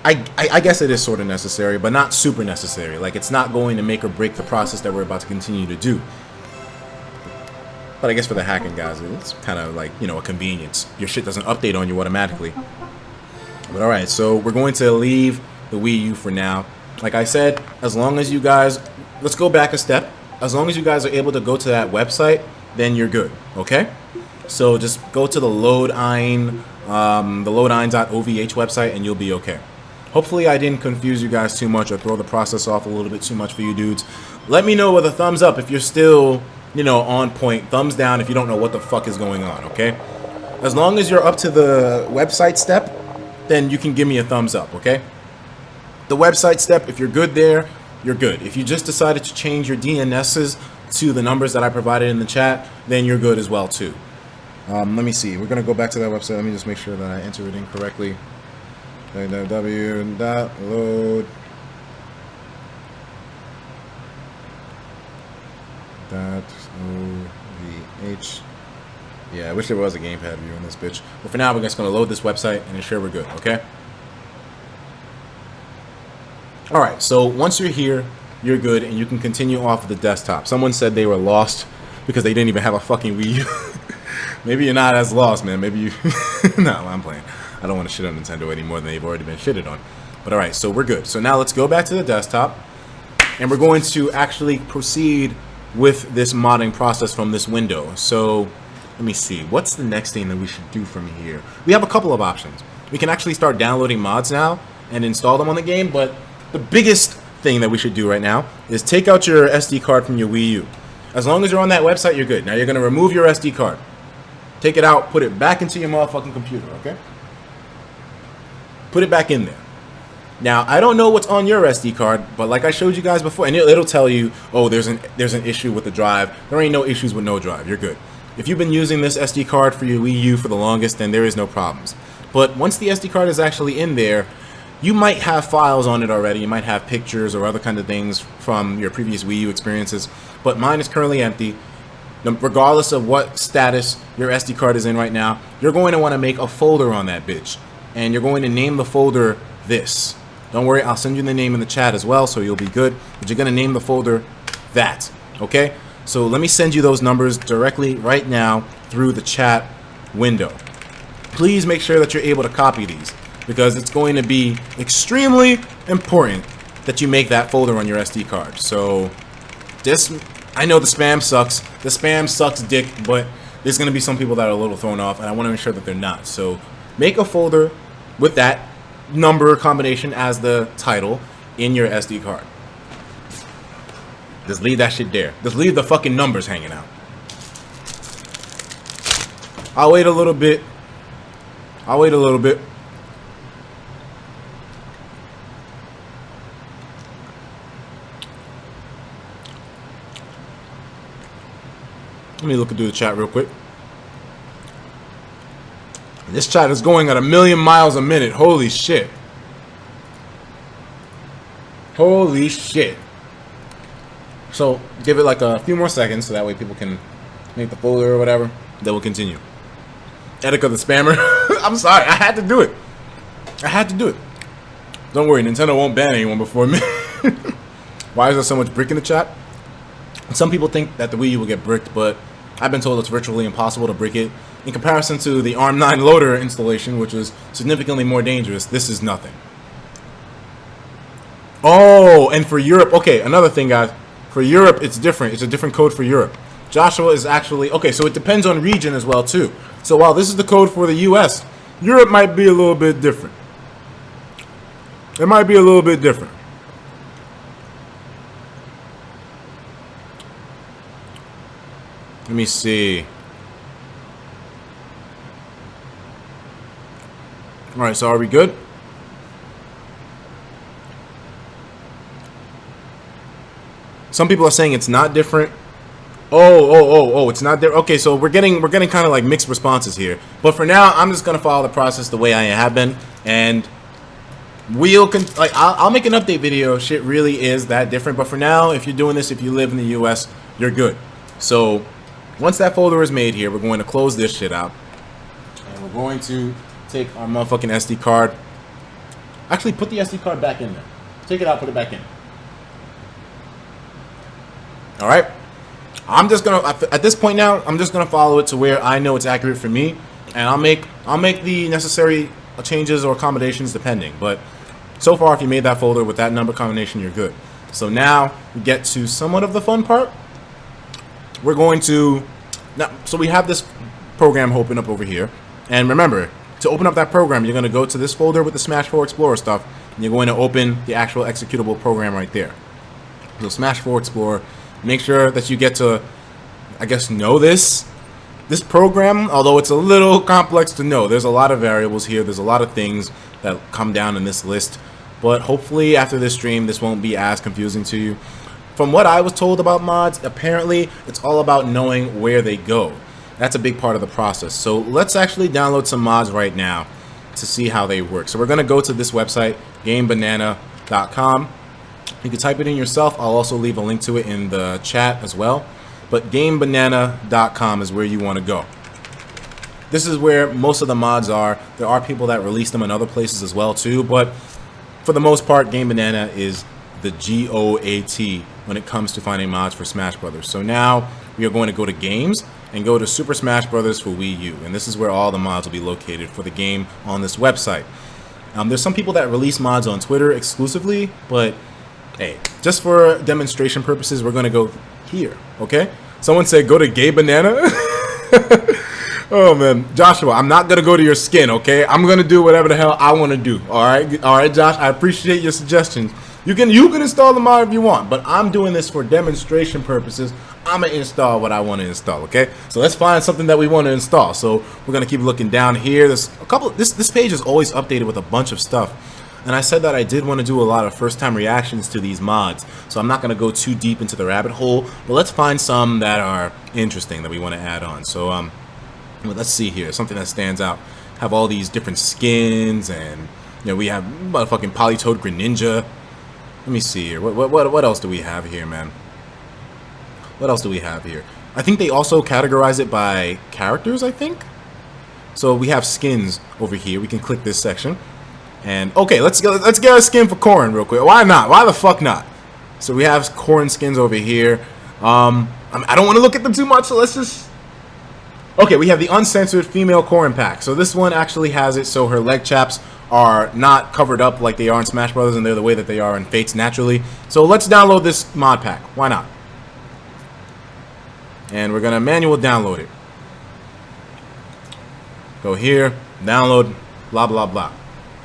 I guess it is sort of necessary, but not super necessary. Like, it's not going to make or break the process that we're about to continue to do. But I guess for the hacking guys, it's kind of like, you know, a convenience. Your shit doesn't update on you automatically. But alright, so we're going to leave the Wii U for now. Like I said, as long as you guys, let's go back a step. As long as you guys are able to go to that website, then you're good, okay? So just go to the loadine, the loadine.ovh website, and you'll be okay. Hopefully I didn't confuse you guys too much or throw the process off a little bit too much for you dudes. Let me know with a thumbs up if you're still, you know, on point. Thumbs down if you don't know what the fuck is going on, okay? As long as you're up to the website step, then you can give me a thumbs up, okay? The website step, if you're good there, you're good. If you just decided to change your DNSs to the numbers that I provided in the chat, then you're good as well too. Let me see. We're going to go back to that website. Let me just make sure that I enter it in correctly. www.load. .ovh. Yeah, I wish there was a gamepad view in this bitch. But for now, we're just going to load this website and ensure we're good, okay? Alright, so once you're here, you're good, and you can continue off of the desktop. Someone said they were lost because they didn't even have a fucking Wii U. Maybe you're not as lost, man. Maybe you... No, I'm playing. I don't want to shit on Nintendo any more than they've already been shitted on. But alright, so we're good. So now let's go back to the desktop, and we're going to actually proceed with this modding process from this window. So let me see, what's the next thing that we should do from here? We have a couple of options. We can actually start downloading mods now and install them on the game, but the biggest thing that we should do right now is take out your SD card from your Wii U. As long as you're on that website, you're good. Now you're going to remove your SD card. Take it out, put it back into your motherfucking computer, okay? Put it back in there. Now, I don't know what's on your SD card, but like I showed you guys before, and it'll tell you, oh, there's an issue with the drive. There ain't no issues with no drive. You're good. If you've been using this SD card for your Wii U for the longest, then there is no problems. But once the SD card is actually in there, you might have files on it already. You might have pictures or other kind of things from your previous Wii U experiences, but mine is currently empty. Regardless of what status your SD card is in right now, you're going to want to make a folder on that bitch, and you're going to name the folder this. Don't worry, I'll send you the name in the chat as well, so you'll be good. But you're going to name the folder that, okay? So let me send you those numbers directly right now through the chat window. Please make sure that you're able to copy these, because it's going to be extremely important that you make that folder on your SD card. So I know the spam sucks. The spam sucks dick, but there's going to be some people that are a little thrown off, and I want to ensure that they're not. So make a folder with that number combination as the title in your SD card. Just leave that shit there. Just leave the fucking numbers hanging out. I'll wait a little bit. I'll wait a little bit. Let me look through the chat real quick. This chat is going at 1,000,000 miles a minute. Holy shit. Holy shit. So give it like a few more seconds so that way people can make the folder or whatever. Then we'll continue. Etika the spammer. I'm sorry. I had to do it. I had to do it. Don't worry. Nintendo won't ban anyone before me. Why is there so much brick in the chat? Some people think that the Wii U will get bricked, but I've been told it's virtually impossible to brick it. In comparison to the ARM9 loader installation, which is significantly more dangerous, this is nothing. Oh, and for Europe, okay, another thing, guys. For Europe, it's different. It's a different code for Europe. Joshua is actually, okay, so it depends on region as well too. So while this is the code for the US, Europe might be a little bit different. It might be a little bit different. Let me see. All right, so are we good? Some people are saying it's not different. Oh, it's not there. Okay, so we're getting kind of like mixed responses here. But for now, I'm just gonna follow the process the way I have been, and I'll make an update video. Shit really is that different. But for now, if you're doing this, if you live in the US, you're good. So once that folder is made here, we're going to close this shit out, and we're going to take our motherfucking SD card. Actually, put the SD card back in there. Take it out, put it back in. All right. I'm just gonna, at this point now, I'm just gonna follow it to where I know it's accurate for me, and I'll make the necessary changes or accommodations depending. But so far, if you made that folder with that number combination, you're good. So now we get to somewhat of the fun part. We're going to now, so we have this program open up over here, and remember, to open up that program, you're gonna go to this folder with the Smash 4 Explorer stuff, and you're going to open the actual executable program right there. So Smash 4 Explorer. Make sure that you get to, I guess, know this program, although it's a little complex to know. There's a lot of variables here. There's a lot of things that come down in this list. But hopefully after this stream, this won't be as confusing to you. From what I was told about mods, apparently it's all about knowing where they go. That's a big part of the process. So let's actually download some mods right now to see how they work. So we're going to go to this website, gamebanana.com. You can type it in yourself. I'll also leave a link to it in the chat as well. But gamebanana.com is where you want to go. This is where most of the mods are. There are people that release them in other places as well too, but for the most part, Game Banana is the GOAT when it comes to finding mods for Smash Brothers. So now we are going to go to Games and go to Super Smash Brothers for Wii U, and this is where all the mods will be located for the game on this website. There's some people that release mods on Twitter exclusively, but hey, just for demonstration purposes, we're going to go here, okay? Someone said go to Gay Banana. Oh, man. Joshua, I'm not going to go to your skin, okay? I'm going to do whatever the hell I want to do, all right? All right, Josh, I appreciate your suggestions. You can install the mod if you want, but I'm doing this for demonstration purposes. I'm going to install what I want to install, okay? So let's find something that we want to install. So we're going to keep looking down here. There's a couple. This page is always updated with a bunch of stuff. And I said that I did want to do a lot of first-time reactions to these mods, so I'm not going to go too deep into the rabbit hole, but let's find some that are interesting that we want to add on. So, well, let's see here, something that stands out. Have all these different skins, and you know, we have motherfucking Polytoad Greninja. Let me see here. What else do we have here, man? What else do we have here? I think they also categorize it by characters, I think. So we have skins over here. We can click this section. And okay, let's get a skin for Corrin real quick. Why not? Why the fuck not? So we have Corrin skins over here. I don't want to look at them too much, so let's just. Okay, we have the uncensored female Corrin pack. So this one actually has it so her leg chaps are not covered up like they are in Smash Brothers, and they're the way that they are in Fates naturally. So let's download this mod pack. Why not? And we're gonna manual download it. Go here, download, blah blah blah.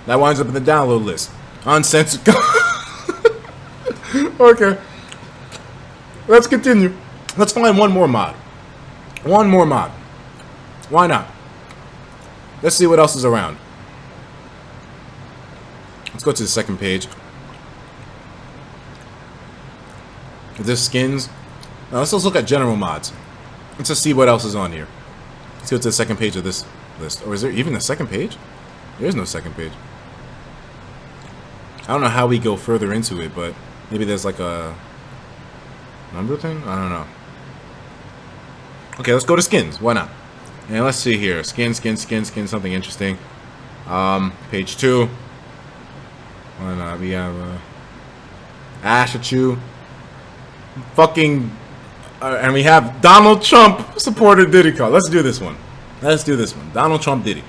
That winds up in the download list. Uncensored. Okay. Let's continue. Let's find one more mod. One more mod. Why not? Let's see what else is around. Let's go to the second page. Is there skins? Now let's just look at general mods. Let's just see what else is on here. Let's go to the second page of this list. Or is there even a second page? There is no second page. I don't know how we go further into it, but maybe there's like a number thing? I don't know. Okay, let's go to skins. Why not? And let's see here. Skin, something interesting. Page 2. Why not? We have Ashachu. Fucking and we have Donald Trump supported Etika. Let's do this one. Let's do this one. Donald Trump Diddy.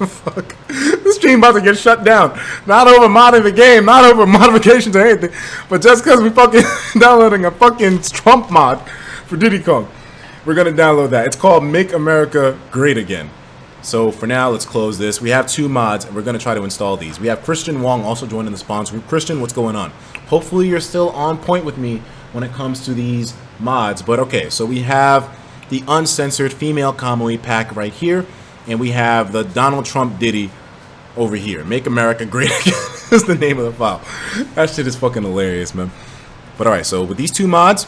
Fuck. This stream about to get shut down. Not over modding the game, not over modifications or anything, but just because we fucking downloading a fucking Trump mod for Diddy Kong. We're going to download that. It's called Make America Great Again. So for now, let's close this. We have 2 mods, and we're going to try to install these. We have Christian Wong also joining the sponsor group. Christian, what's going on? Hopefully you're still on point with me when it comes to these mods. But okay, so we have the uncensored female Kamui pack right here, and we have the Donald Trump Diddy over here. Make America Great Again is the name of the file. That shit is fucking hilarious, man. But alright, so with these 2 mods,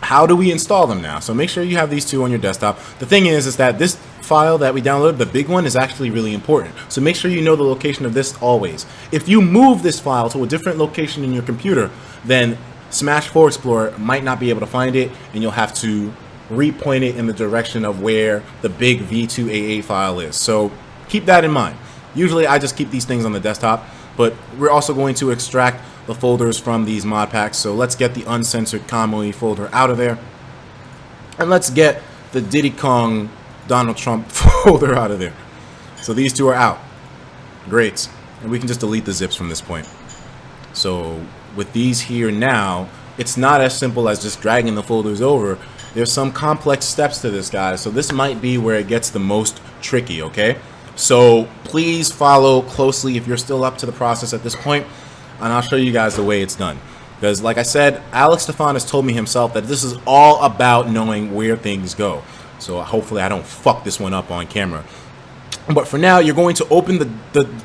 how do we install them now? So make sure you have these 2 on your desktop. The thing is that this file that we downloaded, the big one, is actually really important. So make sure you know the location of this always. If you move this file to a different location in your computer, then Smash 4 Explorer might not be able to find it, and you'll have to repoint it in the direction of where the big v2AA file is. So keep that in mind. Usually I just keep these things on the desktop, but we're also going to extract the folders from these mod packs. So let's get the uncensored Kamui folder out of there, and let's get the Diddy Kong Donald Trump folder out of there. So these 2 are out. Great. And we can just delete the zips from this point. So with these here now, it's not as simple as just dragging the folders over. There's some complex steps to this, guys. So this might be where it gets the most tricky, okay? So please follow closely if you're still up to the process at this point, and I'll show you guys the way it's done. Because like I said, Alex Stefan has told me himself that this is all about knowing where things go. So hopefully I don't fuck this one up on camera. But for now, you're going to open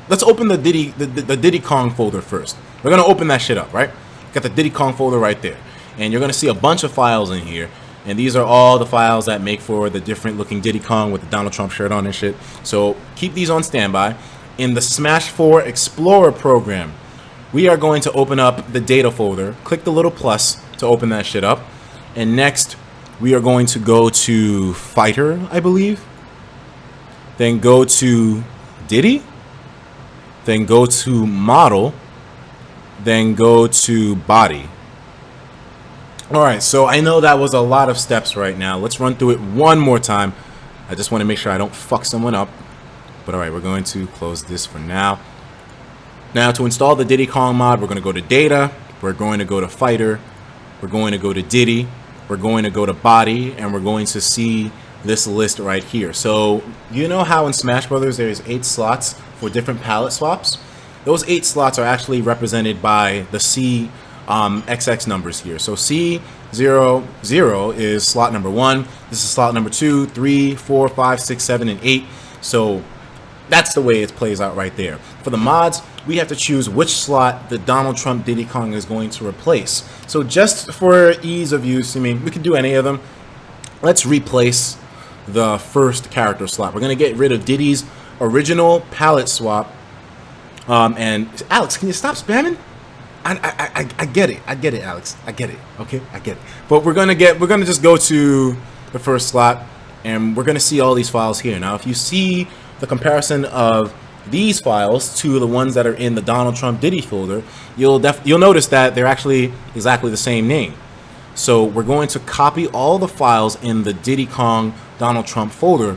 let's open the Diddy Kong folder first. We're going to open that shit up, right? Got the Diddy Kong folder right there. And you're going to see a bunch of files in here. And these are all the files that make for the different looking Diddy Kong with the Donald Trump shirt on and shit. So keep these on standby. In the Smash 4 Explorer program, we are going to open up the data folder. Click the little plus to open that shit up. And next, we are going to go to Fighter, I believe. Then go to Diddy. Then go to Model. Then go to Body. Alright, so I know that was a lot of steps right now. Let's run through it one more time. I just want to make sure I don't fuck someone up. But alright, we're going to close this for now. Now, to install the Diddy Kong mod, we're going to go to Data. We're going to go to Fighter. We're going to go to Diddy. We're going to go to Body. And we're going to see this list right here. So, you know how in Smash Brothers there's 8 slots for different palette swaps? Those 8 slots are actually represented by the C XX numbers here. So C00 is slot number 1. This is slot number 2, 3, 4, 5, 6, 7, and 8. So that's the way it plays out right there. For the mods, we have to choose which slot the Donald Trump Diddy Kong is going to replace. So just for ease of use, I mean, we could do any of them. Let's replace the first character slot. We're going to get rid of Diddy's original palette swap. And Alex, can you stop spamming? I get it, Alex. I get it. Okay, I get it. But we're gonna just go to the first slot, and we're gonna see all these files here. Now, if you see the comparison of these files to the ones that are in the Donald Trump Diddy folder, you'll notice that they're actually exactly the same name. So we're going to copy all the files in the Diddy Kong Donald Trump folder,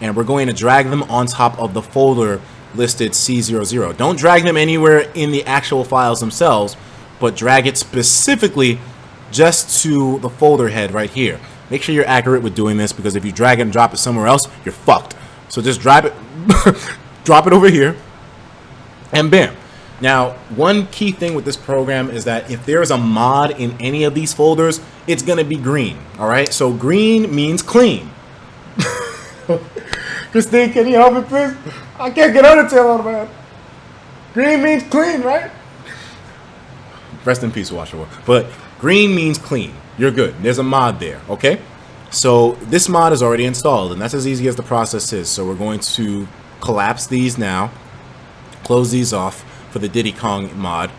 and we're going to drag them on top of the folder listed C00. Don't drag them anywhere in the actual files themselves, but drag it specifically just to the folder head right here. Make sure you're accurate with doing this, because if you drag it and drop it somewhere else, you're fucked. So just drop it drop it over here, and bam. Now, one key thing with this program is that if there's a mod in any of these folders, it's gonna be green. All right, so green means clean. Christine, can you help me, please? I can't get Undertale out of my head. Green means clean, right? Rest in peace, Washoe. But green means clean. You're good. There's a mod there, okay? So this mod is already installed, and that's as easy as the process is. So we're going to collapse these now, close these off for the Diddy Kong mod.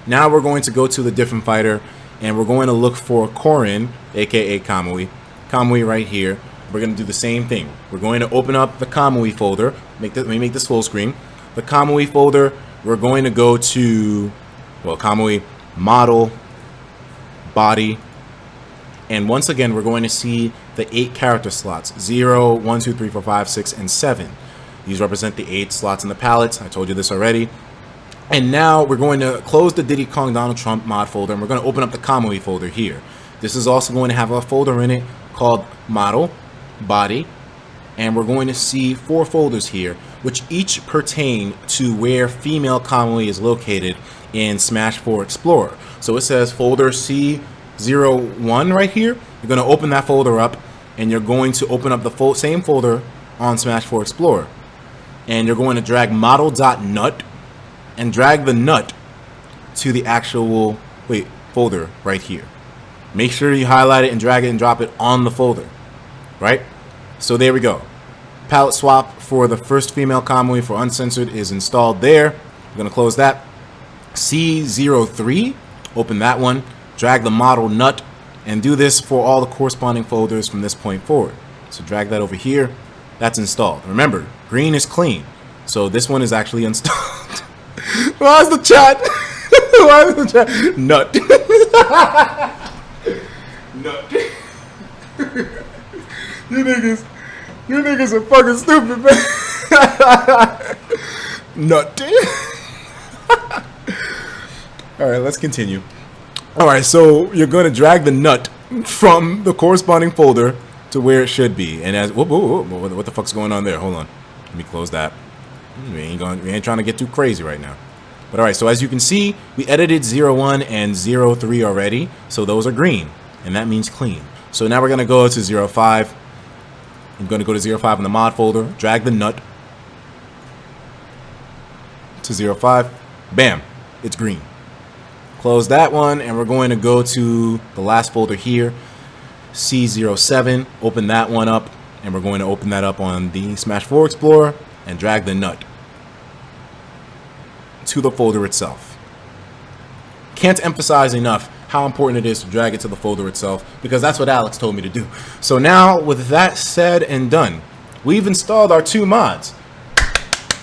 Now we're going to go to the different fighter, and we're going to look for Korin, aka Kamui. Kamui right here. We're going to do the same thing. We're going to open up the Kamui folder. Let me make this full screen. The Kamui folder, we're going to go to, well, Kamui, Model, Body, and once again, we're going to see the 8 character slots, 0, 1, 2, 3, 4, 5, 6, and 7. These represent the 8 slots in the palettes. I told you this already. And now we're going to close the Diddy Kong Donald Trump mod folder, and we're going to open up the Kamui folder here. This is also going to have a folder in it called model, body, and we're going to see 4 folders here, which each pertain to where female Kamui is located in Smash 4 Explorer. So it says folder C01 right here. You're going to open that folder up, and you're going to open up the same folder on Smash 4 Explorer. And you're going to drag model.nut and drag the nut to the actual folder right here. Make sure you highlight it and drag it and drop it on the folder, right? So there we go. Palette swap for the first female Kamui for uncensored is installed there. We're going to close that. C03, open that one, drag the model nut, and do this for all the corresponding folders from this point forward. So drag that over here. That's installed. Remember, green is clean. So this one is actually installed. Why's the chat? Why is the chat? Nut. Nut. You niggas are fucking stupid, man. Nut. Alright, let's continue. Alright, so you're going to drag the nut from the corresponding folder to where it should be. And as... what the fuck's going on there? Hold on. Let me close that. We ain't trying to get too crazy right now. But alright, so as you can see, we edited 01 and 03 already. So those are green. And that means clean. So now we're going to go to 05. I'm going to go to 05 in the mod folder. Drag the nut to 05. Bam. It's green. Close that one, and we're going to go to the last folder here, C07. Open that one up, and we're going to open that up on the Smash 4 Explorer and drag the nut to the folder itself. Can't emphasize enough how important it is to drag it to the folder itself, because that's what Alex told me to do. So now, with that said and done, we've installed our 2 mods.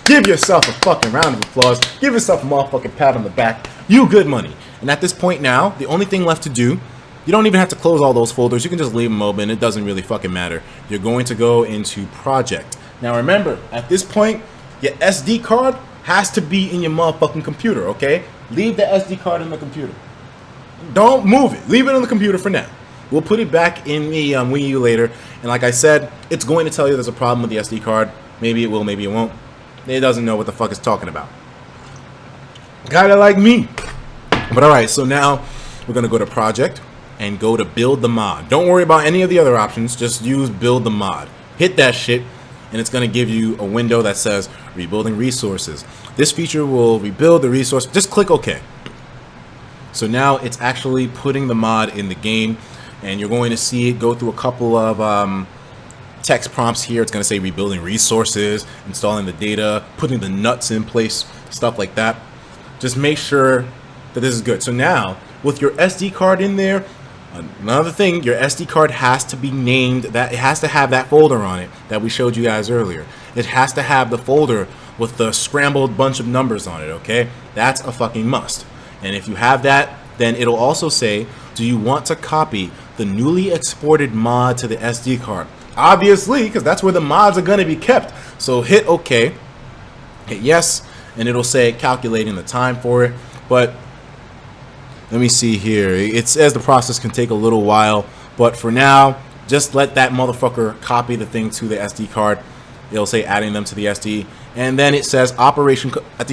Give yourself a fucking round of applause. Give yourself a motherfucking pat on the back. You good money. And at this point now, the only thing left to do, you don't even have to close all those folders. You can just leave them open. It doesn't really fucking matter. You're going to go into project. Now remember, at this point, your SD card has to be in your motherfucking computer, okay? Leave the SD card in the computer. Don't move it. Leave it on the computer for now. We'll put it back in the Wii U later. And like I said, it's going to tell you there's a problem with the SD card. Maybe it will, maybe it won't. It doesn't know what the fuck it's talking about. Kinda like me. But alright, so now we're going to go to project and go to build the mod. Don't worry about any of the other options. Just use build the mod. Hit that shit, and it's going to give you a window that says rebuilding resources. This feature will rebuild the resource. Just click OK. So now it's actually putting the mod in the game, and you're going to see it go through a couple of text prompts here. It's going to say rebuilding resources, installing the data, putting the nuts in place, stuff like that. Just make sure that this is good. So now, with your SD card in there, another thing, your SD card has to be named, that it has to have that folder on it that we showed you guys earlier. It has to have the folder with the scrambled bunch of numbers on it, okay? That's a fucking must. And if you have that, then it'll also say, do you want to copy the newly exported mod to the SD card? Obviously, because that's where the mods are going to be kept. So hit OK, hit yes, and it'll say calculating the time for it. But let me see here. It says the process can take a little while, but for now, just let that motherfucker copy the thing to the SD card. It'll say adding them to the SD, and then it says operation. I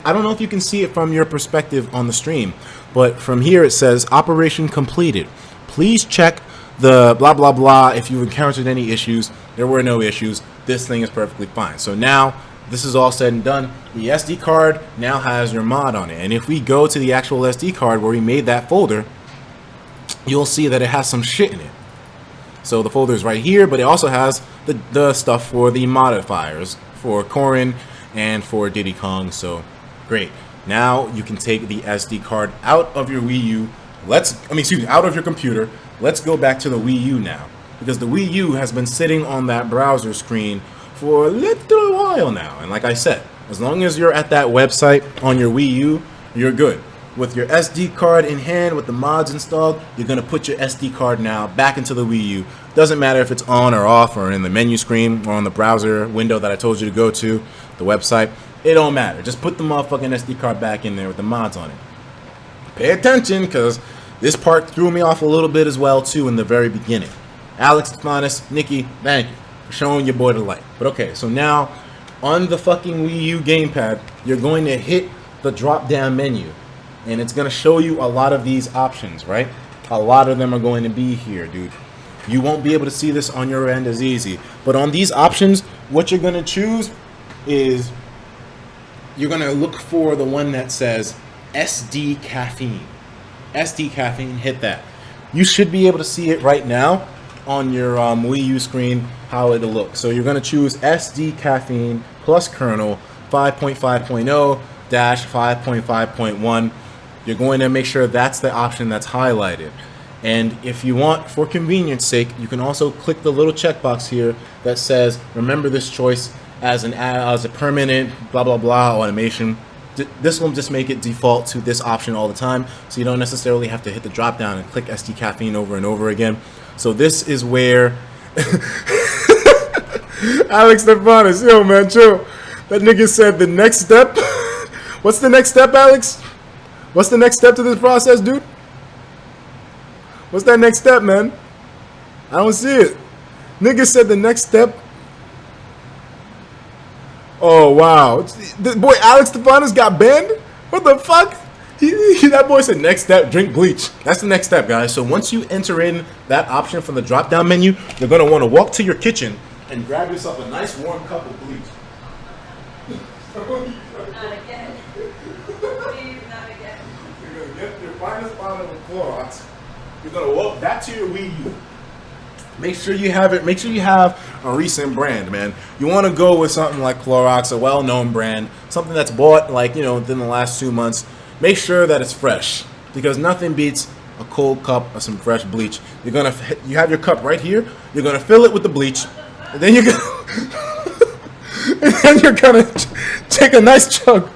don't know if you can see it from your perspective on the stream, but from here it says operation completed. Please check the blah blah blah if you've encountered any issues. There were no issues. This thing is perfectly fine. So now this is all said and done. The SD card now has your mod on it, and if we go to the actual SD card where we made that folder, you'll see that it has some shit in it. So the folder is right here, but it also has the stuff for the modifiers for Corrin and for Diddy Kong. So great. Now you can take the SD card out of your Wii U. Out of your computer. Let's go back to the Wii U now, because the Wii U has been sitting on that browser screen for a little while now. And like I said, as long as you're at that website on your Wii U, you're good. With your SD card in hand, with the mods installed, you're going to put your SD card now back into the Wii U. Doesn't matter if it's on or off or in the menu screen or on the browser window that I told you to go to, the website. It don't matter. Just put the motherfucking SD card back in there with the mods on it. Pay attention, because This part threw me off a little bit as well too in the very beginning. Alex, Stefanis, Nikki, thank you for showing your boy the light. But okay, so now on the fucking Wii U gamepad, you're going to hit the drop down menu and it's going to show you a lot of these options, right? A lot of them are going to be here, dude. You won't be able to see this on your end as easy, but on these options, what you're going to choose is you're going to look for the one that says SD caffeine. SD caffeine, hit that. You should be able to see it right now on your Wii U screen how it'll look. So you're going to choose SD caffeine plus kernel 5.5.0-5.5.1. You're going to make sure that's the option that's highlighted. And if you want, for convenience sake, you can also click the little checkbox here that says remember this choice as a permanent blah blah blah automation. This will just make it default to this option all the time, so you don't necessarily have to hit the drop down and click SD caffeine over and over again. So this is where Alex Stefanis, yo man, chill. That nigga said the next step. What's the next step, Alex? What's the next step to this process, dude? What's that next step, man? I don't see it. Nigga said the next step. Oh, wow. The boy Alex Stefanis got banned? What the fuck? That boy said next step, drink bleach. That's the next step, guys. So once you enter in that option from the drop-down menu, you're going to want to walk to your kitchen and grab yourself a nice warm cup of bleach. Not again. Please, not again. You're going to get your finest bottle of Clorox. You're going to walk back to your Wii U. Make sure you have it. Make sure you have a recent brand, man. You want to go with something like Clorox, a well-known brand, something that's bought like, you know, within the last 2 months. Make sure that it's fresh, because nothing beats a cold cup of some fresh bleach. You have your cup right here. You're gonna fill it with the bleach, and then you're gonna take a nice chug.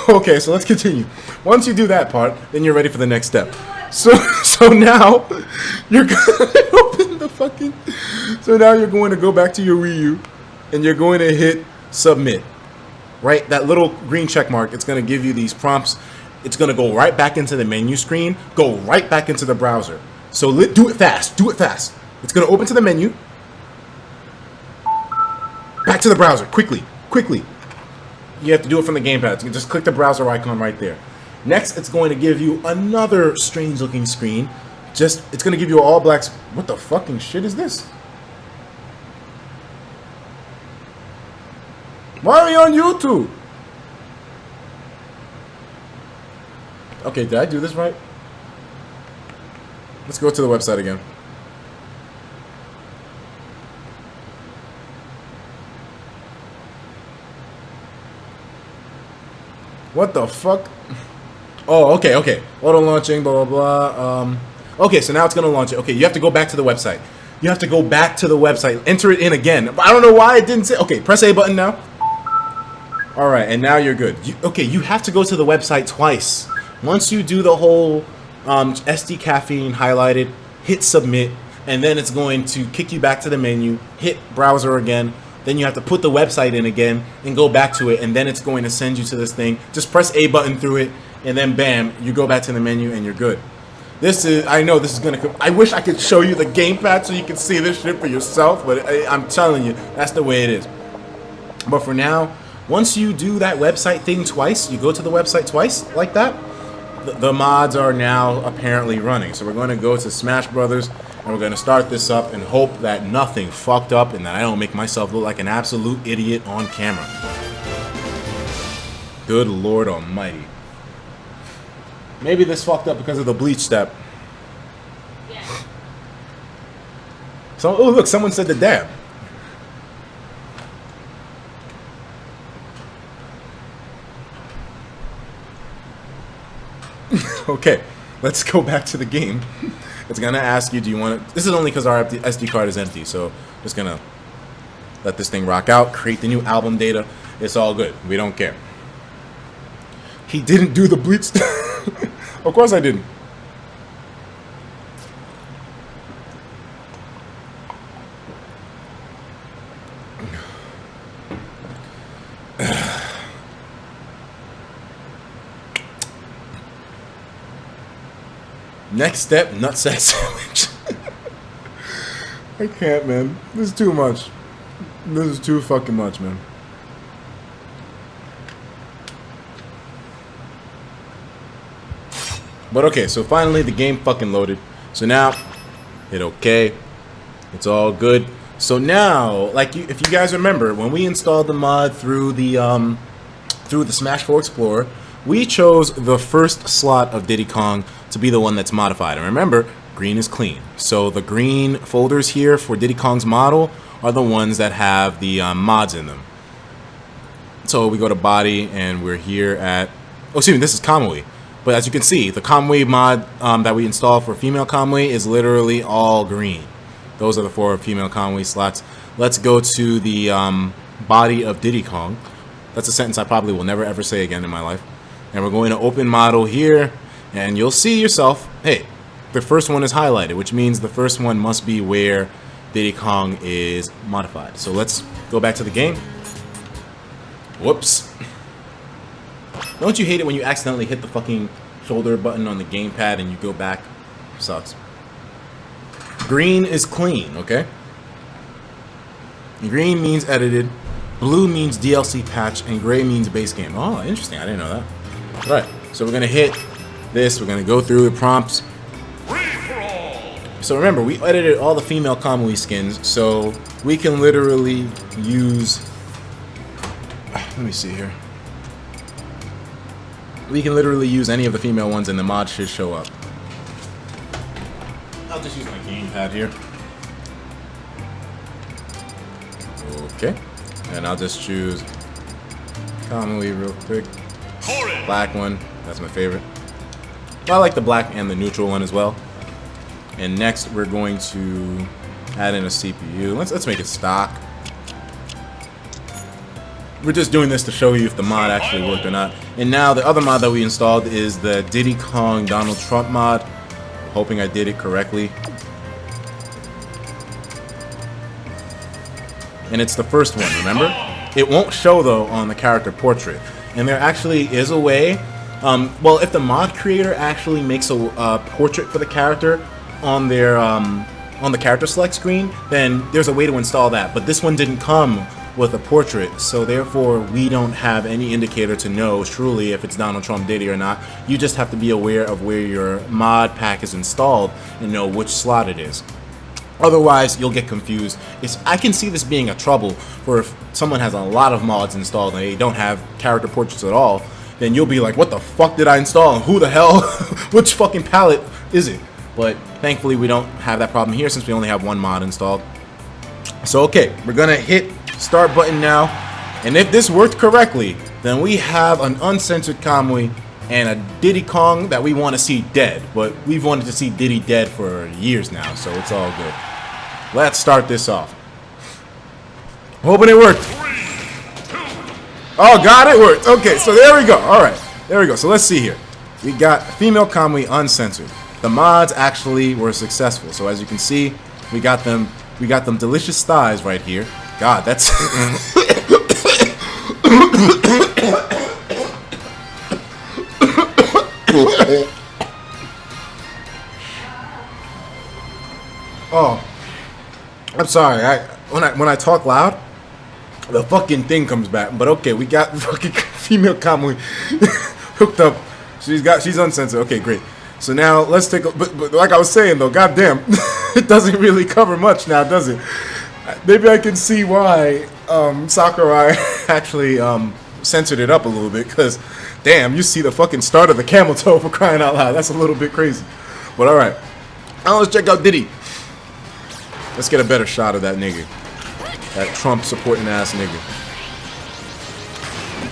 Okay, so let's continue. Once you do that part, then you're ready for the next step. So now you're gonna open the fucking. So now you're going to go back to your Wii U, and you're going to hit submit. Right, that little green check mark. It's gonna give you these prompts. It's gonna go right back into the menu screen. Go right back into the browser. So do it fast. Do it fast. It's gonna open to the menu. Back to the browser. Quickly. Quickly. You have to do it from the gamepad. So you just click the browser icon right there. Next, it's going to give you another strange looking screen. It's going to give you all blacks. What the fucking shit is this? Why are we on YouTube? Okay, did I do this right? Let's go to the website again. What the fuck? Oh, okay. Auto launching, blah, blah, blah. Okay, so now it's going to launch it. Okay, you have to go back to the website. You have to go back to the website. Enter it in again. I don't know why it didn't say. Okay, press A button now. All right, and now you're good. You have to go to the website twice. Once you do the whole SD caffeine highlighted, hit submit, and then it's going to kick you back to the menu, hit browser again. Then you have to put the website in again and go back to it, and then it's going to send you to this thing. Just press A button through it, and then bam, you go back to the menu and you're good. I know this is gonna. I wish I could show you the gamepad so you can see this shit for yourself, but I'm telling you, that's the way it is. But for now, once you do that website thing twice, you go to the website twice like that, the mods are now apparently running. So we're going to go to Smash Brothers, and we're going to start this up and hope that nothing fucked up and that I don't make myself look like an absolute idiot on camera. Good Lord Almighty. Maybe this fucked up because of the bleach step. Yeah. So, oh look, someone said the dab. Okay, let's go back to the game. It's gonna ask you, do you want to? This is only because our SD card is empty, so just gonna let this thing rock out, create the new album data. It's all good. We don't care. He didn't do the bleach. Of course I didn't. Next step, nutsack sandwich. I can't, man. This is too much. This is too fucking much, man. But okay, so finally the game fucking loaded. So now, hit OK. It's all good. So now, like, if you guys remember, when we installed the mod through the Smash 4 Explorer, we chose the first slot of Diddy Kong to be the one that's modified. And remember, green is clean. So the green folders here for Diddy Kong's model are the ones that have the mods in them. So we go to body and we're here at, oh, excuse me, this is Kamui. But as you can see, the Kamui mod that we installed for female Kamui is literally all green. Those are the 4 female Kamui slots. Let's go to the body of Diddy Kong. That's a sentence I probably will never ever say again in my life. And we're going to open model here, and you'll see yourself, hey, the first one is highlighted, which means the first one must be where Diddy Kong is modified. So let's go back to the game. Whoops. Don't you hate it when you accidentally hit the fucking shoulder button on the gamepad and you go back? Sucks. Green is clean, okay? Green means edited, blue means DLC patch, and gray means base game. Oh, interesting. I didn't know that. All right, so we're gonna hit this. We're gonna go through the prompts. So remember, we edited all the female Kamui skins, so we can literally use. Let me see here. We can literally use any of the female ones, and the mod should show up. I'll just use my gamepad here. Okay, and I'll just choose Kamui real quick. Black one, that's my favorite. I like the black and the neutral one as well. And next we're going to add in a CPU. Let's make it stock. We're just doing this to show you if the mod actually worked or not. And now the other mod that we installed is the Diddy Kong Donald Trump mod. Hoping I did it correctly. And it's the first one, remember? It won't show though on the character portrait. And there actually is a way, well, if the mod creator actually makes a portrait for the character on their on the character select screen, then there's a way to install that. But this one didn't come with a portrait, so therefore we don't have any indicator to know truly if it's Donald Trump Diddy or not. You just have to be aware of where your mod pack is installed and know which slot it is. Otherwise, you'll get confused. I can see this being a trouble for if someone has a lot of mods installed and they don't have character portraits at all, then you'll be like, what the fuck did I install? And who the hell? Which fucking palette is it? But thankfully, we don't have that problem here since we only have one mod installed. So, okay, we're gonna hit start button now. And if this worked correctly, then we have an uncensored Kamui and a Diddy Kong that we want to see dead. But we've wanted to see Diddy dead for years now, so it's all good. Let's start this off. Hoping it worked. Oh god, it worked. Okay, so there we go. Alright, there we go. So let's see here. We got female Kamui uncensored. The mods actually were successful. So as you can see, we got them delicious thighs right here. God, that's oh, I'm sorry. When I talk loud, the fucking thing comes back. But okay, we got fucking female Kamui hooked up. She's uncensored. Okay, great. So now let's take a. But like I was saying though, goddamn, it doesn't really cover much now, does it? Maybe I can see why Sakurai actually censored it up a little bit, because damn, you see the fucking start of the camel toe, for crying out loud. That's a little bit crazy. But alright. Now let's check out Diddy. Let's get a better shot of that nigga. That Trump supporting ass nigga.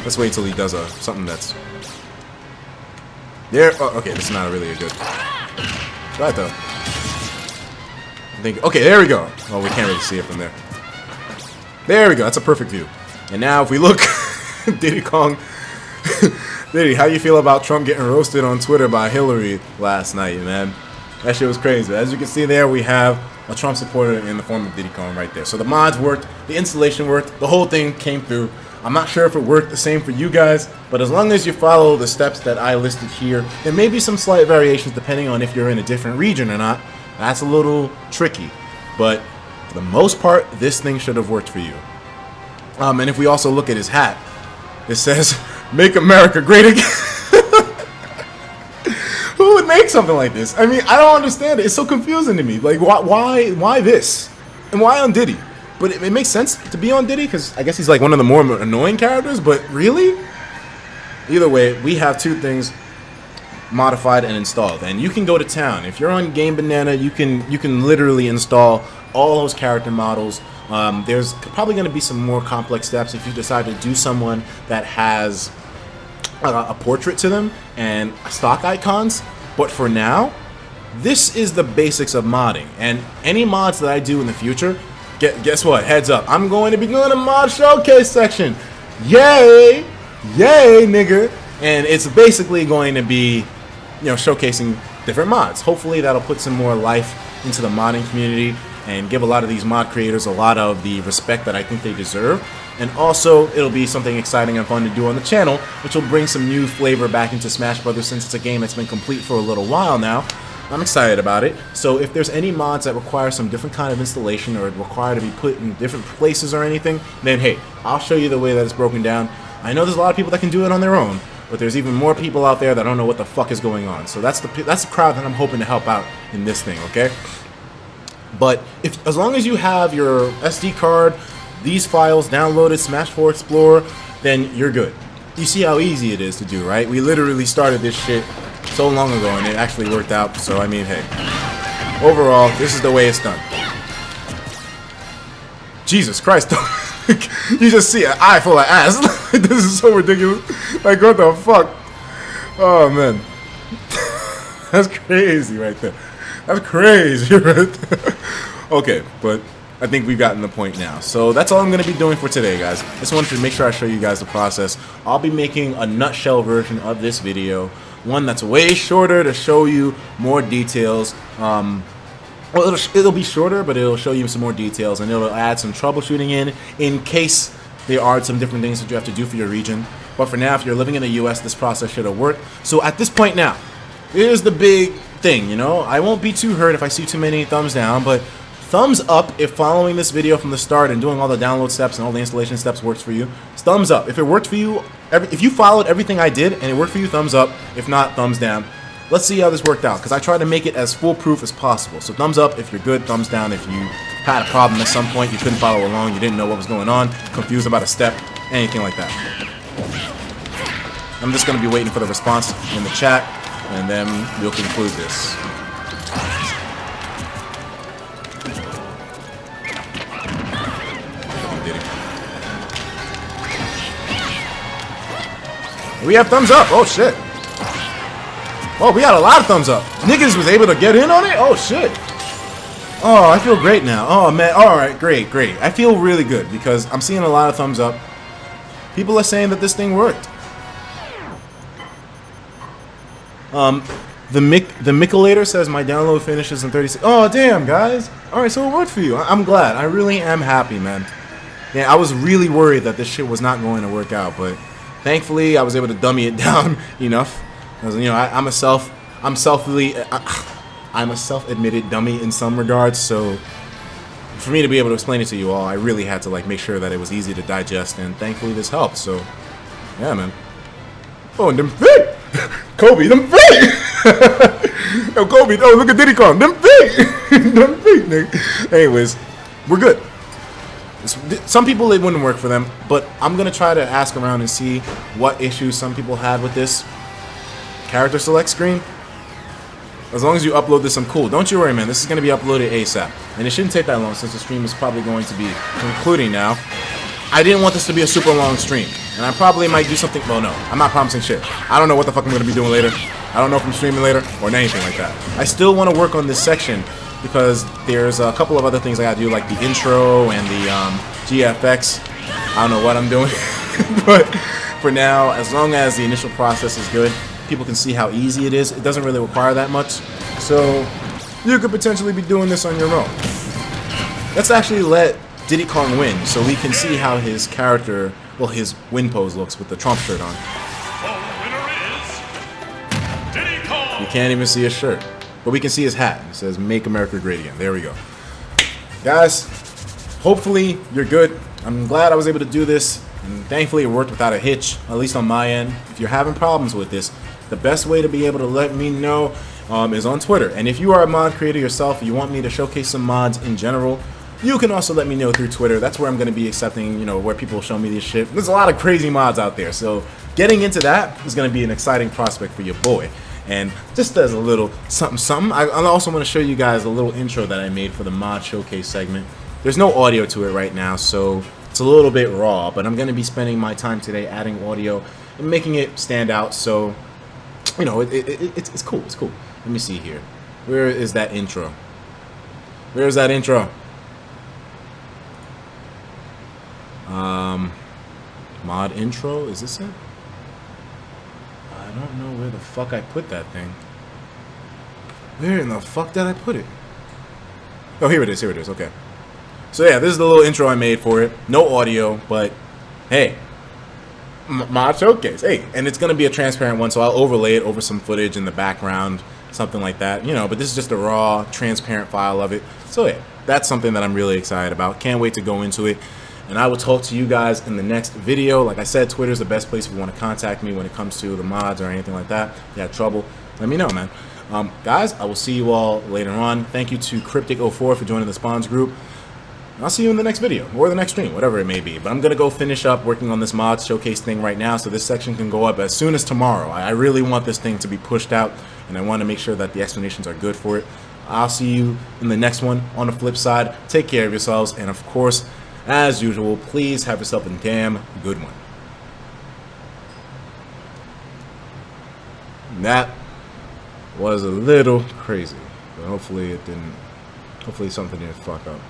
Let's wait till he does something that's there. Oh, okay, this is not really a good. Right though. Okay, there we go. Oh, we can't really see it from there. There we go. That's a perfect view. And now if we look, Diddy Kong. Diddy, how you feel about Trump getting roasted on Twitter by Hillary last night, man? That shit was crazy. As you can see there, we have a Trump supporter in the form of Diddy Kong right there. So the mods worked, the installation worked, the whole thing came through. I'm not sure if it worked the same for you guys, but as long as you follow the steps that I listed here, there may be some slight variations depending on if you're in a different region or not. That's a little tricky, but for the most part, this thing should have worked for you. And if we also look at his hat, it says, "Make America Great Again." Who would make something like this? I mean, I don't understand it. It's so confusing to me. Like, why this? And why on Diddy? But it makes sense to be on Diddy because I guess he's like one of the more annoying characters, but really? Either way, we have two things modified and installed. And you can go to town. If you're on Game Banana, you can literally install all those character models. There's probably going to be some more complex steps if you decide to do someone that has a portrait to them and stock icons. But for now, this is the basics of modding. And any mods that I do in the future, guess what? Heads up. I'm going to be doing a mod showcase section. Yay! Yay, nigga! And it's basically going to be, you know, showcasing different mods. Hopefully that'll put some more life into the modding community and give a lot of these mod creators a lot of the respect that I think they deserve. And also, it'll be something exciting and fun to do on the channel, which will bring some new flavor back into Smash Brothers since it's a game that's been complete for a little while now. I'm excited about it. So if there's any mods that require some different kind of installation or require to be put in different places or anything, then hey, I'll show you the way that it's broken down. I know there's a lot of people that can do it on their own, but there's even more people out there that don't know what the fuck is going on. So that's the crowd that I'm hoping to help out in this thing, okay? But as long as you have your SD card, these files downloaded, Smash 4 Explorer, then you're good. You see how easy it is to do, right? We literally started this shit so long ago and it actually worked out. So I mean, hey, overall, this is the way it's done. Jesus Christ. You just see an eye full of ass. This is so ridiculous. Like, what the fuck? Oh man. That's crazy right there. That's crazy right there. Okay, but I think we've gotten the point now. So that's all I'm going to be doing for today, guys. Just wanted to make sure I show you guys the process. I'll be making a nutshell version of this video, one that's way shorter to show you more details. Well, it'll be shorter, but it'll show you some more details, and it'll add some troubleshooting in case there are some different things that you have to do for your region. But for now, if you're living in the US, this process should have worked. So at this point now, here's the big thing, you know? I won't be too hurt if I see too many thumbs down, but thumbs up if following this video from the start and doing all the download steps and all the installation steps works for you. Thumbs up. If it worked for you, if you followed everything I did and it worked for you, thumbs up. If not, thumbs down. Let's see how this worked out, because I tried to make it as foolproof as possible. So thumbs up if you're good, thumbs down if you had a problem at some point, you couldn't follow along, you didn't know what was going on, confused about a step, anything like that. I'm just going to be waiting for the response in the chat, and then we'll conclude this. We have thumbs up. Oh shit. Oh, we got a lot of thumbs up. Niggas was able to get in on it? Oh shit. Oh, I feel great now. Oh man. Alright, great. I feel really good because I'm seeing a lot of thumbs up. People are saying that this thing worked. The Mickelator says my download finishes in 36. Oh damn, guys. Alright, so it worked for you. I'm glad. I really am happy, man. Yeah, I was really worried that this shit was not going to work out, but thankfully I was able to dummy it down enough. Because, you know, I'm a self-admitted dummy in some regards, so for me to be able to explain it to you all, I really had to like make sure that it was easy to digest, and thankfully this helped. So yeah, man. Oh, and them feet, Kobe, them feet. Yo, Kobe, oh look at Diddy Kong, them feet, them feet, nigga. Anyways, we're good. Some people it wouldn't work for them, but I'm gonna try to ask around and see what issues some people had with this character select screen. As long as you upload this, I'm cool. Don't you worry, man. This is gonna be uploaded ASAP, and it shouldn't take that long since the stream is probably going to be concluding now. I didn't want this to be a super long stream, and I probably might do something. Well, no, I'm not promising shit. I don't know what the fuck I'm gonna be doing later. I don't know if I'm streaming later or anything like that. I still want to work on this section because there's a couple of other things I gotta do, like the intro and the GFX. I don't know what I'm doing, but for now, as long as the initial process is good, people can see how easy it is. It doesn't really require that much, so you could potentially be doing this on your own. Let's actually let Diddy Kong win, so we can see how his character well, his win pose looks with the Trump shirt on. You can't even see his shirt, but we can see his hat. It says "Make America Great Again." There we go. Guys, hopefully you're good. I'm glad I was able to do this, and thankfully it worked without a hitch, at least on my end. If you're having problems with this, the best way to be able to let me know is on Twitter. And if you are a mod creator yourself, you want me to showcase some mods in general, you can also let me know through Twitter. That's where I'm going to be accepting, you know, where people show me this shit. There's a lot of crazy mods out there, so getting into that is going to be an exciting prospect for your boy. And just as a little something, I also want to show you guys a little intro that I made for the mod showcase segment. There's no audio to it right now, so it's a little bit raw, but I'm going to be spending my time today adding audio and making it stand out, so, you know, it's cool, it's cool. Let me see here. Where is that intro? Where is that intro? Mod intro, is this it? I don't know where the fuck I put that thing. Where in the fuck did I put it? Oh, here it is, okay. So yeah, this is the little intro I made for it. No audio, but hey, mod showcase. Hey, and it's gonna be a transparent one, so I'll overlay it over some footage in the background, something like that, you know, but this is just a raw, transparent file of it. So yeah, that's something that I'm really excited about. Can't wait to go into it. And I will talk to you guys in the next video. Like I said, Twitter's the best place if you want to contact me when it comes to the mods or anything like that. If you have trouble, let me know, man. Guys, I will see you all later on. Thank you to Cryptic04 for joining the Spawns group. I'll see you in the next video or the next stream, whatever it may be. But I'm going to go finish up working on this mod showcase thing right now, so this section can go up as soon as tomorrow. I really want this thing to be pushed out, and I want to make sure that the explanations are good for it. I'll see you in the next one. On the flip side, take care of yourselves, and of course, as usual, please have yourself a damn good one. That was a little crazy, but hopefully it didn't, hopefully something didn't fuck up.